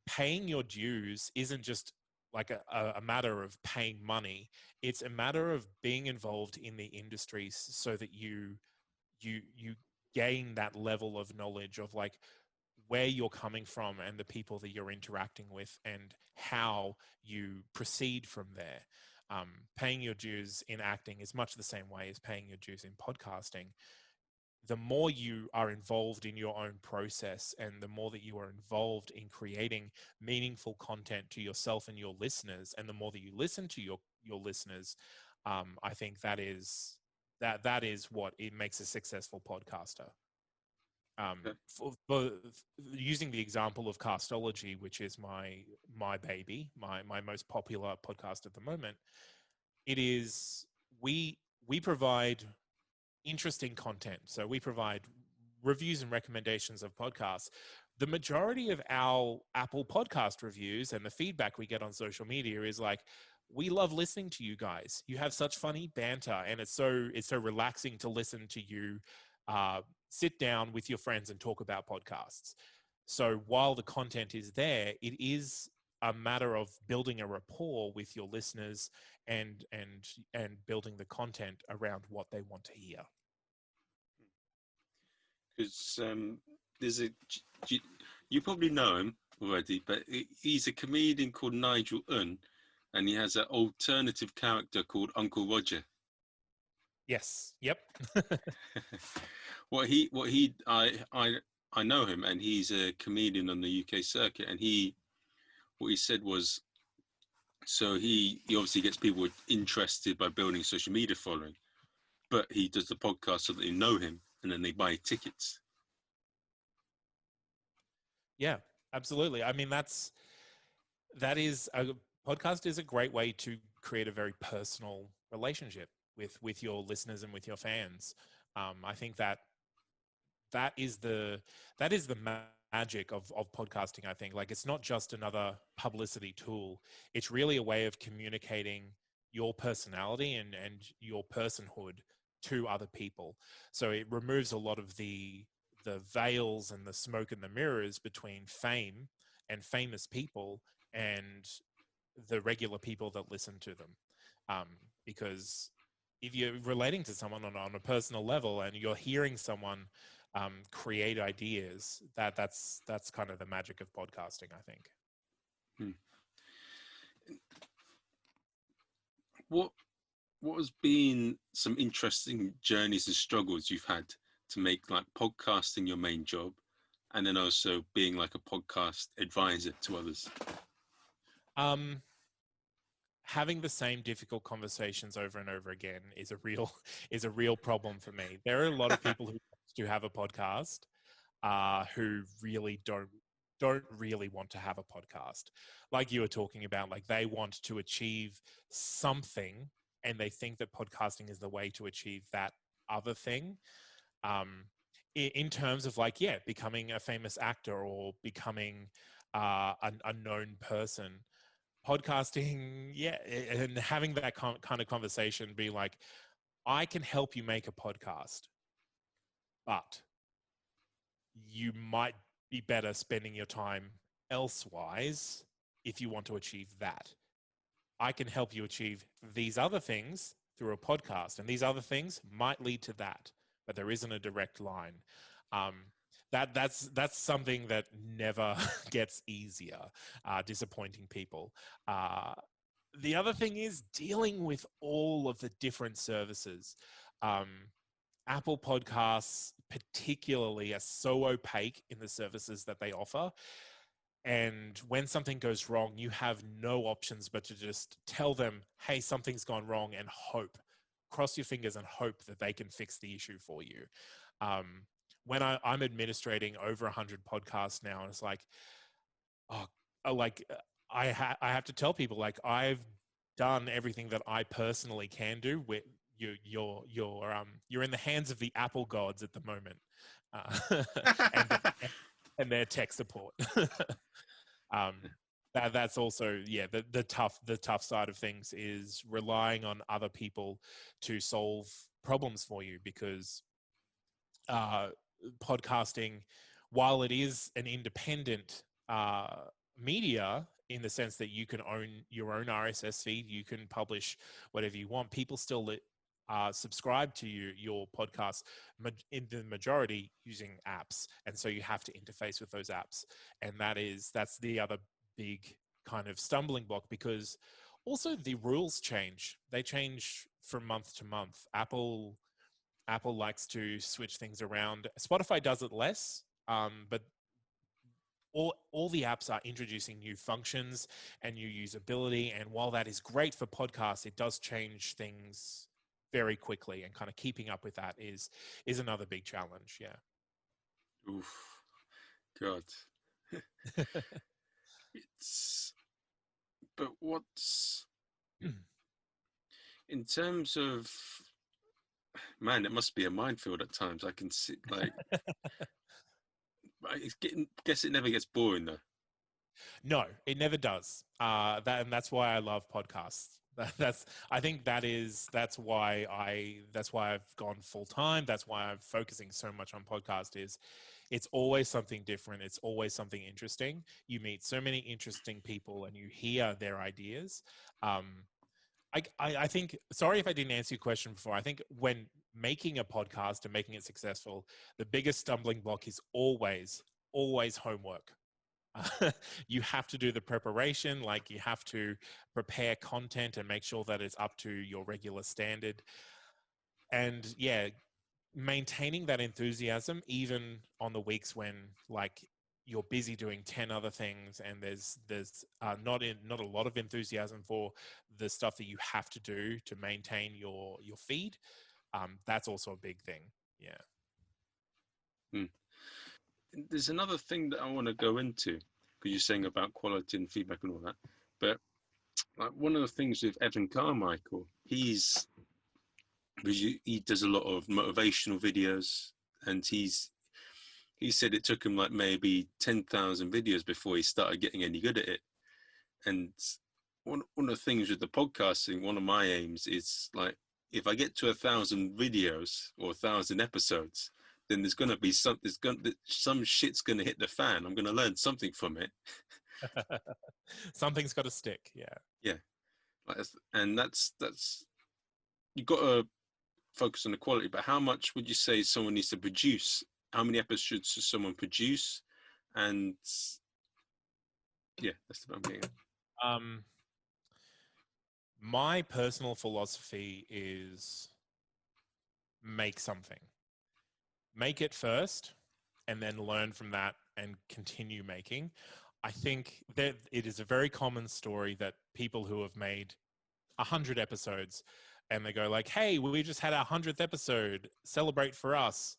Speaker 2: paying your dues isn't just like a matter of paying money. It's a matter of being involved in the industry so that you gain that level of knowledge of like where you're coming from and the people that you're interacting with and how you proceed from there. Paying your dues in acting is much the same way as paying your dues in podcasting. The more you are involved in your own process and the more that you are involved in creating meaningful content to yourself and your listeners, and the more that you listen to your listeners, I think that is what it makes a successful podcaster. For using the example of Castology, which is my baby, my most popular podcast at the moment, it is we provide interesting content. So we provide reviews and recommendations of podcasts. The majority of our Apple podcast reviews and the feedback we get on social media is like, we love listening to you guys. You have such funny banter, and it's so relaxing to listen to you sit down with your friends and talk about podcasts. So while the content is there, it is a matter of building a rapport with your listeners and building the content around what they want to hear.
Speaker 1: Because there's you probably know him already, but he's a comedian called Nigel Unn, and he has an alternative character called Uncle Roger.
Speaker 2: Yes. Yep.
Speaker 1: I know him, and he's a comedian on the UK circuit, and what he said was, so he obviously gets people interested by building a social media following, but he does the podcast so that they know him and then they buy tickets.
Speaker 2: Yeah, absolutely. I mean, that is a podcast is a great way to create a very personal relationship with your listeners and with your fans. I think that is the magic of podcasting. I think, like, it's not just another publicity tool. It's really a way of communicating your personality and your personhood to other people. So it removes a lot of the veils and the smoke and the mirrors between fame and famous people and the regular people that listen to them. Because if you're relating to someone on a personal level and you're hearing someone create ideas, that's kind of the magic of podcasting, I think.
Speaker 1: What has been some interesting journeys and struggles you've had to make like podcasting your main job, and then also being like a podcast advisor to others?
Speaker 2: Having the same difficult conversations over and over again is a real problem for me. There are a lot of people who want to have a podcast who really don't really want to have a podcast. Like you were talking about, like they want to achieve something and they think that podcasting is the way to achieve that other thing. In terms of like, yeah, becoming a famous actor or becoming a known person. Podcasting, yeah, and having that kind of conversation, be like, I can help you make a podcast, but you might be better spending your time elsewise if you want to achieve that. I can help you achieve these other things through a podcast, and these other things might lead to that, but there isn't a direct line. that's something that never gets easier, disappointing people. The other thing is dealing with all of the different services. Apple Podcasts particularly are so opaque in the services that they offer. And when something goes wrong, you have no options but to just tell them, hey, something's gone wrong, and hope. Cross your fingers and hope that they can fix the issue for you. When I'm administrating over 100 podcasts now, and it's like, I have to tell people, like, I've done everything that I personally can do. You're in the hands of the Apple gods at the moment, and their tech support. That's also, the tough side of things is relying on other people to solve problems for you, because podcasting, while it is an independent media in the sense that you can own your own RSS feed, you can publish whatever you want, people still subscribe to your podcast in the majority using apps, and so you have to interface with those apps, and that's the other big kind of stumbling block, because also the rules change. They change from month to month. Apple likes to switch things around. Spotify does it less, but all the apps are introducing new functions and new usability, and while that is great for podcasts, it does change things very quickly, and kind of keeping up with that is another big challenge.
Speaker 1: Oof, God. But what's in terms of, man, it must be a minefield at times. I can see, like, guess it never gets boring though.
Speaker 2: No, it never does. And that's why I love podcasts. I think that's why I've gone full time. That's why I'm focusing so much on podcast. It's always something different. It's always something interesting. You meet so many interesting people and you hear their ideas. I think, sorry if I didn't answer your question before. I think when making a podcast and making it successful, the biggest stumbling block is always homework. You have to do the preparation, like you have to prepare content and make sure that it's up to your regular standard. And maintaining that enthusiasm, even on the weeks when, like, you're busy doing 10 other things and there's not a lot of enthusiasm for the stuff that you have to do to maintain your feed. That's also a big thing.
Speaker 1: There's another thing that I want to go into, because you're saying about quality and feedback and all that, but like, one of the things with Evan Carmichael, he does a lot of motivational videos, and he said it took him like maybe 10,000 videos before he started getting any good at it. And one of the things with the podcasting, one of my aims is, like, if I get to 1,000 videos or 1,000 episodes, then there's going to be some shit's going to hit the fan. I'm going to learn something from it.
Speaker 2: Something's got to stick.
Speaker 1: Yeah. And that's you've got to focus on the quality, but how much would you say someone needs to produce? How many episodes should someone produce? And that's what I'm getting at.
Speaker 2: My personal philosophy is make something. Make it first and then learn from that and continue making. I think that it is a very common story that people who have made 100 episodes and they go like, hey, we just had our 100th episode, celebrate for us.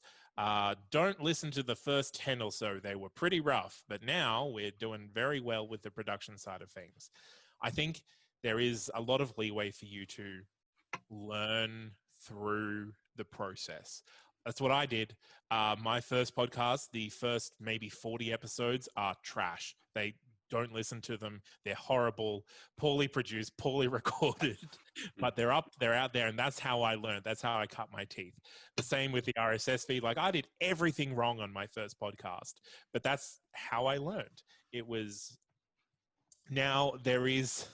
Speaker 2: Don't listen to the first 10 or so. They were pretty rough, but now we're doing very well with the production side of things. I think there is a lot of leeway for you to learn through the process. That's what I did. My first podcast, the first maybe 40 episodes are trash. They don't listen to them. They're horrible, poorly produced, poorly recorded, but they're out there. And that's how I learned. That's how I cut my teeth. The same with the RSS feed. Like, I did everything wrong on my first podcast, but that's how I learned. It was, now there is,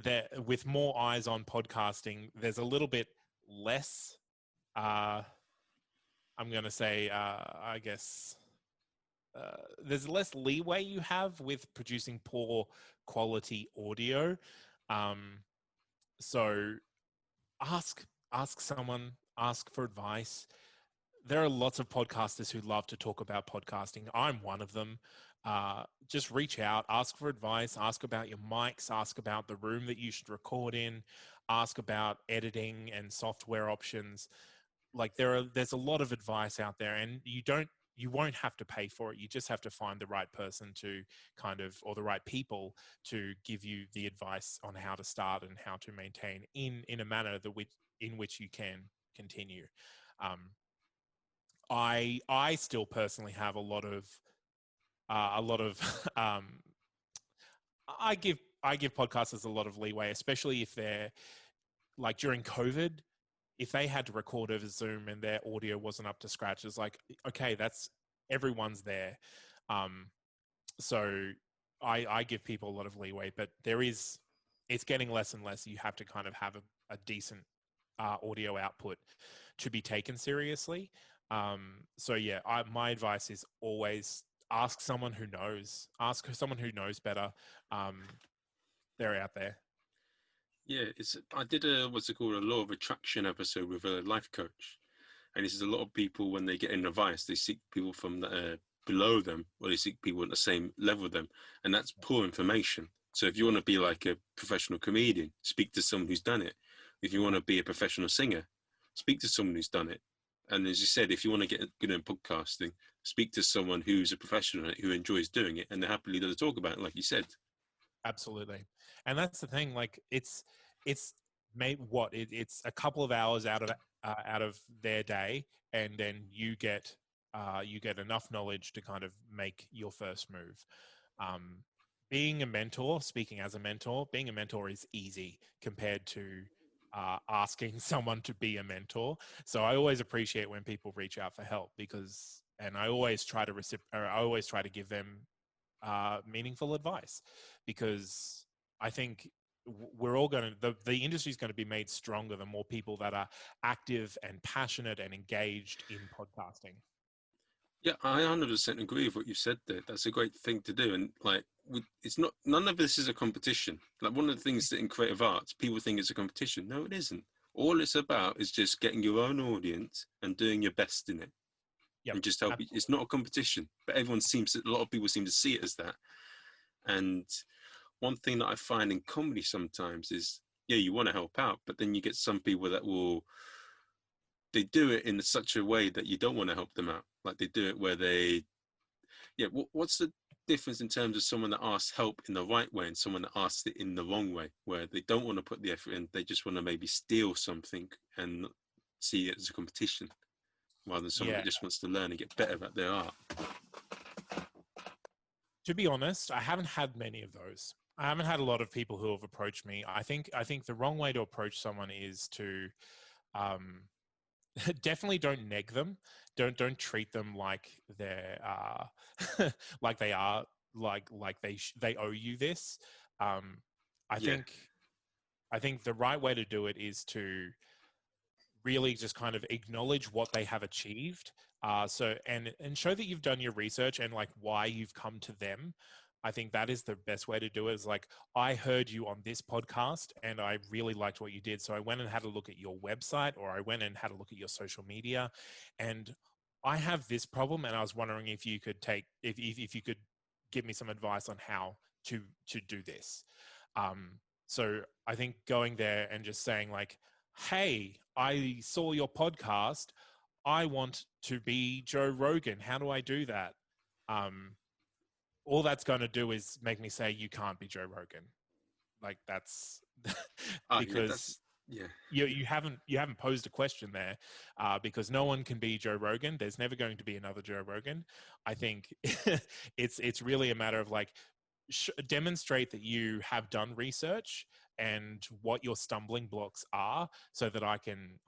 Speaker 2: that with more eyes on podcasting, there's a little bit less, I'm going to say, I guess, there's less leeway you have with producing poor quality audio. So ask someone, ask for advice. There are lots of podcasters who love to talk about podcasting. I'm one of them. Just reach out, ask for advice, ask about your mics, ask about the room that you should record in, ask about editing and software options. Like there's a lot of advice out there, and you won't have to pay for it. You just have to find the right person to or the right people to give you the advice on how to start and how to maintain in a manner in which you can continue. I still personally have a lot of I give podcasters a lot of leeway, especially if they're like during COVID. If they had to record over Zoom and their audio wasn't up to scratch, it's like, okay, that's everyone's there. So I give people a lot of leeway, but it's getting less and less. You have to kind of have a decent audio output to be taken seriously. So yeah, my advice is always ask someone who knows. Ask someone who knows better. They're out there.
Speaker 1: Yeah, I did a law of attraction episode with a life coach, and this is a lot of people when they get in advice, they seek people from below them, or they seek people at the same level with them, and that's poor information. So if you want to be like a professional comedian, speak to someone who's done it. If you want to be a professional singer, speak to someone who's done it. And as you said, if you want to get good in podcasting, speak to someone who's a professional who enjoys doing it, and they're happily to talk about it, like you said.
Speaker 2: Absolutely. And that's the thing, like it's a couple of hours out of their day, and then you get enough knowledge to kind of make your first move. Being a mentor, speaking as a mentor, being a mentor is easy compared to asking someone to be a mentor. So I always appreciate when people reach out for help, and I always try to give them meaningful advice, because I think we're all the industry is going to be made stronger the more people that are active and passionate and engaged in podcasting.
Speaker 1: Yeah, I 100% agree with what you said there. That's a great thing to do. And like, none of this is a competition. Like, one of the things that in creative arts, people think it's a competition. No, it isn't. All it's about is just getting your own audience and doing your best in it. Yep, and just help. It's not a competition, but a lot of people seem to see it as that. And one thing that I find in comedy sometimes is, yeah, you want to help out, but then you get some people that they do it in such a way that you don't want to help them out. Like, they do it where what's the difference in terms of someone that asks help in the right way and someone that asks it in the wrong way, where they don't want to put the effort in, they just want to maybe steal something and see it as a competition, rather than someone that just wants to learn and get better at their art?
Speaker 2: To be honest, I haven't had many of those. I haven't had a lot of people who have approached me. I think the wrong way to approach someone is to definitely don't neg them. Don't treat them like they're like they are like they owe you this. I think the right way to do it is to really just kind of acknowledge what they have achieved. And show that you've done your research and like why you've come to them. I think that is the best way to do it. Is like, I heard you on this podcast and I really liked what you did. So I went and had a look at your website, or I went and had a look at your social media, and I have this problem. And I was wondering if you could if you could give me some advice on how to do this. So I think going there and just saying like, hey, I saw your podcast. I want to be Joe Rogan. How do I do that? All that's going to do is make me say you can't be Joe Rogan. Like, that's because you haven't posed a question there, because no one can be Joe Rogan. There's never going to be another Joe Rogan. I think it's really a matter of like, demonstrate that you have done research and what your stumbling blocks are, so that I can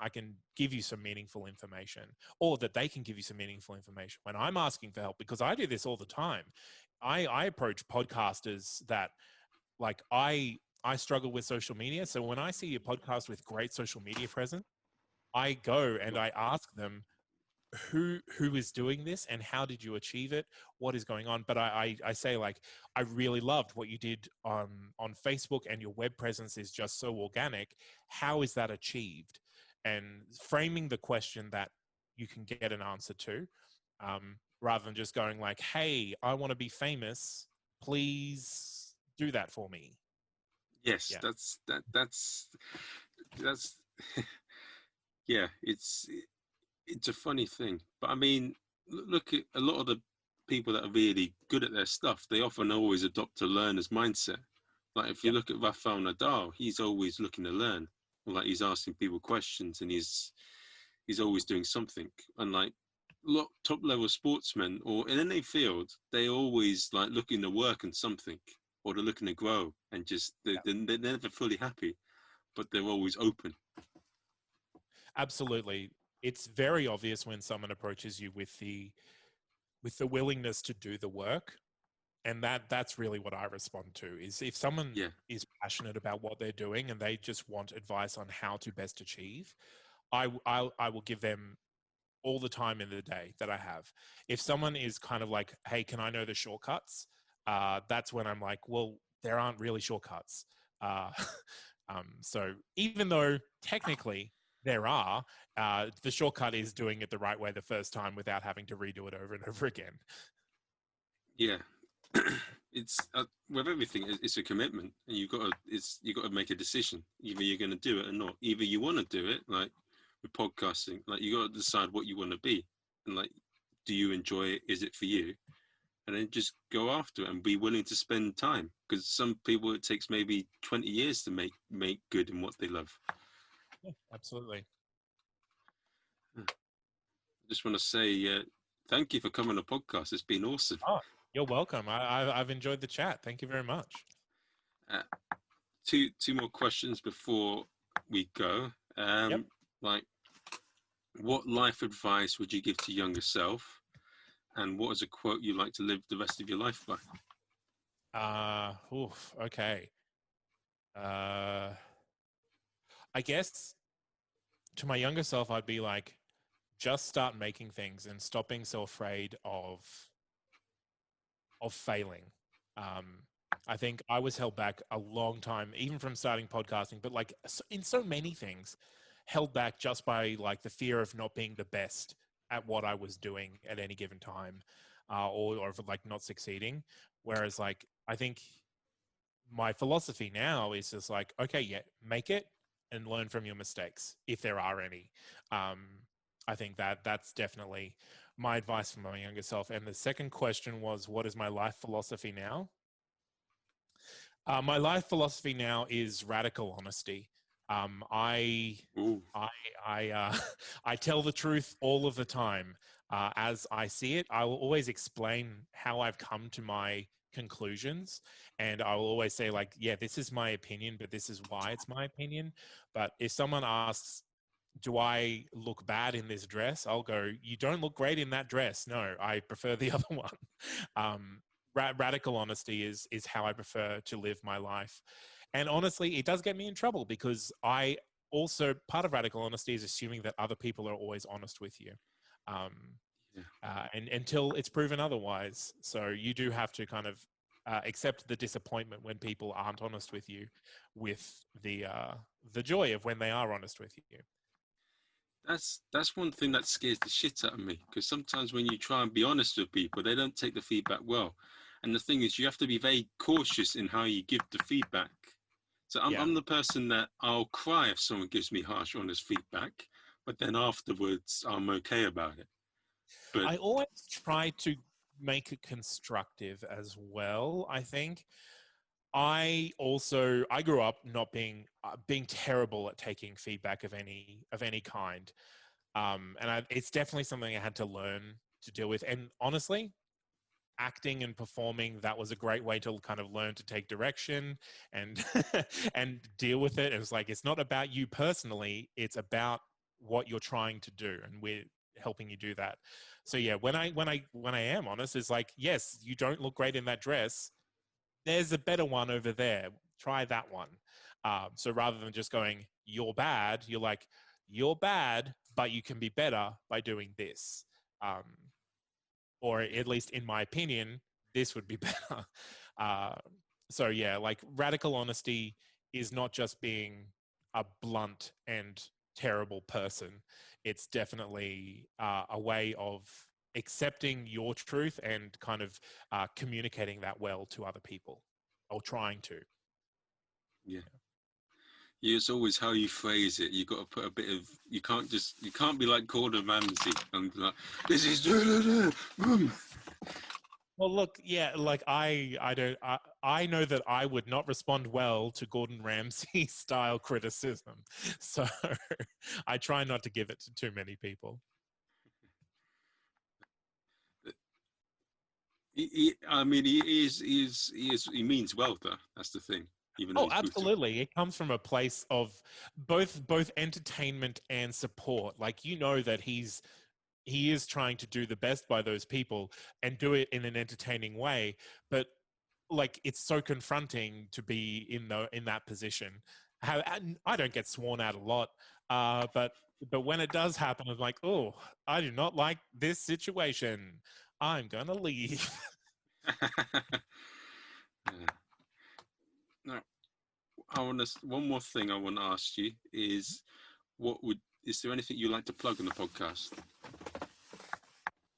Speaker 2: give you some meaningful information, or that they can give you some meaningful information when I'm asking for help, because I do this all the time. I approach podcasters that, like, I struggle with social media. So when I see a podcast with great social media presence, I go and I ask them, who is doing this and how did you achieve it, what is going on. But I say, like, I really loved what you did on Facebook, and your web presence is just so organic. How is that achieved? And framing the question that you can get an answer to, rather than just going like, hey, I want to be famous, please do that for me.
Speaker 1: Yes,
Speaker 2: Yeah.
Speaker 1: that's yeah, it's a funny thing. But I mean, look at a lot of the people that are really good at their stuff. They often always adopt a learner's mindset. Like if you look at Rafael Nadal, he's always looking to learn. Like he's asking people questions, and he's always doing something. And like top level sportsmen or in any field, they always like looking to work on something, or they're looking to grow, and just they're never fully happy, but they're always open.
Speaker 2: Absolutely. It's very obvious when someone approaches you with the willingness to do the work. And that's really what I respond to, is if someone is passionate about what they're doing and they just want advice on how to best achieve, I will give them all the time in the day that I have. If someone is kind of like, hey, can I know the shortcuts? That's when I'm like, well, there aren't really shortcuts. So even though technically there are, the shortcut is doing it the right way the first time without having to redo it over and over again.
Speaker 1: Yeah. It's with everything, it's a commitment, and you've got to make a decision. Either you're going to do it or not. Either you want to do it, like with podcasting, like you got to decide what you want to be, and like, do you enjoy it? Is it for you? And then just go after it and be willing to spend time, because some people it takes maybe 20 years to make good in what they love.
Speaker 2: Yeah, absolutely.
Speaker 1: I just want to say thank you for coming on the podcast. It's been awesome.
Speaker 2: Oh, you're welcome. I've enjoyed the chat. Thank you very much.
Speaker 1: Two more questions before we go. Like, what life advice would you give to younger self, and what is a quote you like to live the rest of your life by?
Speaker 2: Okay. I guess to my younger self, I'd be like, just start making things and stop being so afraid of failing. I think I was held back a long time, even from starting podcasting, but like in so many things, held back just by like the fear of not being the best at what I was doing at any given time, or of like not succeeding. Whereas like, I think my philosophy now is just like, okay, yeah, make it and learn from your mistakes if there are any. I think that's definitely my advice for my younger self. And the second question was, what is my life philosophy now? My life philosophy now is radical honesty. I tell the truth all of the time. As I see it, I will always explain how I've come to my conclusions, and I will always say like, yeah, this is my opinion, but this is why it's my opinion. But if someone asks, do I look bad in this dress? I'll go, you don't look great in that dress. No, I prefer the other one. Radical honesty is how I prefer to live my life. And honestly, it does get me in trouble, because I also, part of radical honesty is assuming that other people are always honest with you. And until it's proven otherwise. So you do have to kind of accept the disappointment when people aren't honest with you, with the joy of when they are honest with you.
Speaker 1: That's one thing that scares the shit out of me, because sometimes when you try and be honest with people, they don't take the feedback well. And the thing is, you have to be very cautious in how you give the feedback. So I'm the person that I'll cry if someone gives me harsh, honest feedback, but then afterwards I'm okay about it. But
Speaker 2: I always try to make it constructive as well. I think I grew up not being terrible at taking feedback of any kind, and it's definitely something I had to learn to deal with. And honestly, acting and performing, that was a great way to kind of learn to take direction and and deal with it. It was like, it's not about you personally, it's about what you're trying to do, and we're helping you do that. So yeah, when I am honest, it's like, yes, you don't look great in that dress, there's a better one over there, try that one. So rather than just going, you're bad, you're like, you're bad, but you can be better by doing this. Or at least in my opinion, this would be better. So yeah, like radical honesty is not just being a blunt and terrible person. It's definitely a way of accepting your truth and kind of communicating that well to other people, or trying to.
Speaker 1: Yeah. Yeah, it's always how you phrase it. You got to put a bit of. You can't be like Gordon Ramsay and like, this is. Boom.
Speaker 2: Well, look, yeah, like I know that I would not respond well to Gordon Ramsay style criticism, so I try not to give it to too many people.
Speaker 1: I mean, he means well, though. That's the thing. Even though
Speaker 2: Oh,
Speaker 1: he's brutal.
Speaker 2: absolutely. It comes from a place of both entertainment and support. Like, you know that he is trying to do the best by those people and do it in an entertaining way, but like it's so confronting to be in that position. I don't get sworn at a lot, but when it does happen, I'm like, oh, I do not like this situation. I'm gonna leave.
Speaker 1: Now, one more thing I want to ask you is, is there anything you'd like to plug on the podcast?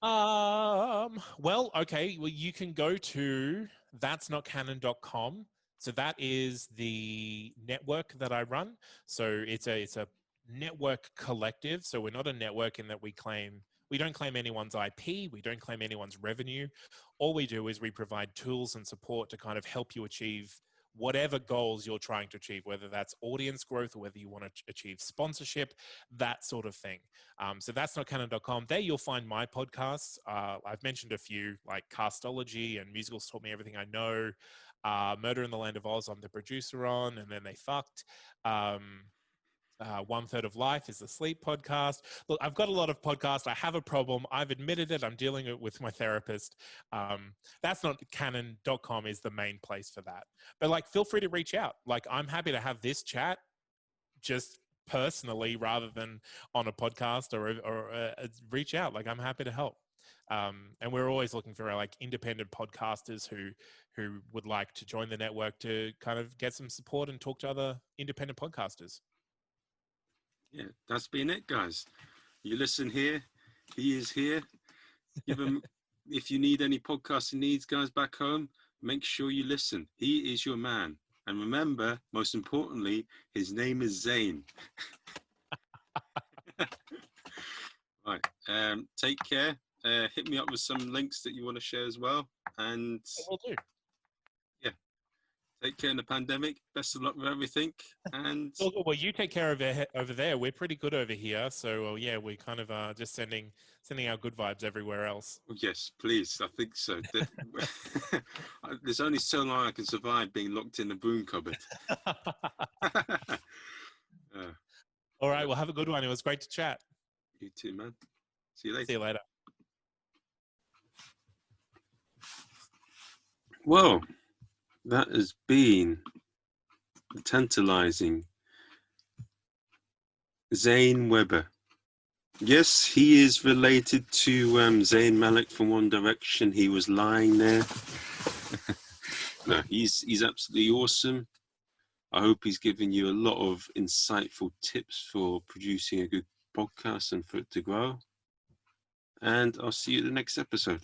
Speaker 2: Well, okay. Well, you can go to that'snotcanon.com. So that is the network that I run. So it's a network collective. So we're not a network in that we don't claim anyone's IP. We don't claim anyone's revenue. All we do is we provide tools and support to kind of help you achieve whatever goals you're trying to achieve, whether that's audience growth or whether you want to achieve sponsorship, that sort of thing. So that's notcanon.com. There you'll find my podcasts. I've mentioned a few, like Castology and Musicals Taught Me Everything I Know. Murder in the Land of Oz, I'm the producer on, and then they fucked. One Third of Life is the sleep podcast. Look, I've got a lot of podcasts. I have a problem. I've admitted it. I'm dealing it with my therapist. That's not canon.com is the main place for that. But like, feel free to reach out. Like, I'm happy to have this chat just personally rather than on a podcast or reach out. Like, I'm happy to help. And we're always looking for like independent podcasters who would like to join the network to kind of get some support and talk to other independent podcasters.
Speaker 1: Yeah, that's been it, guys. You listen here. He is here. Give him, if you need any podcasting needs, guys, back home, make sure you listen. He is your man. And remember, most importantly, his name is Zane. Right. Take care. Hit me up with some links that you want to share as well. And
Speaker 2: Will do.
Speaker 1: Yeah. Take care in the pandemic. Best of luck with everything. And
Speaker 2: well, you take care of it over there. We're pretty good over here. So yeah, we kind of are just sending our good vibes everywhere else.
Speaker 1: Yes, please. I think so. There's only so long I can survive being locked in the broom cupboard.
Speaker 2: All right. Well, have a good one. It was great to chat.
Speaker 1: You too, man. See you later.
Speaker 2: See you later.
Speaker 1: Well, that has been tantalizing Zane Weber. Yes, he is related to Zayn Malik from One Direction. He was lying there. No, he's absolutely awesome. I hope he's given you a lot of insightful tips for producing a good podcast and for it to grow. And I'll see you in the next episode.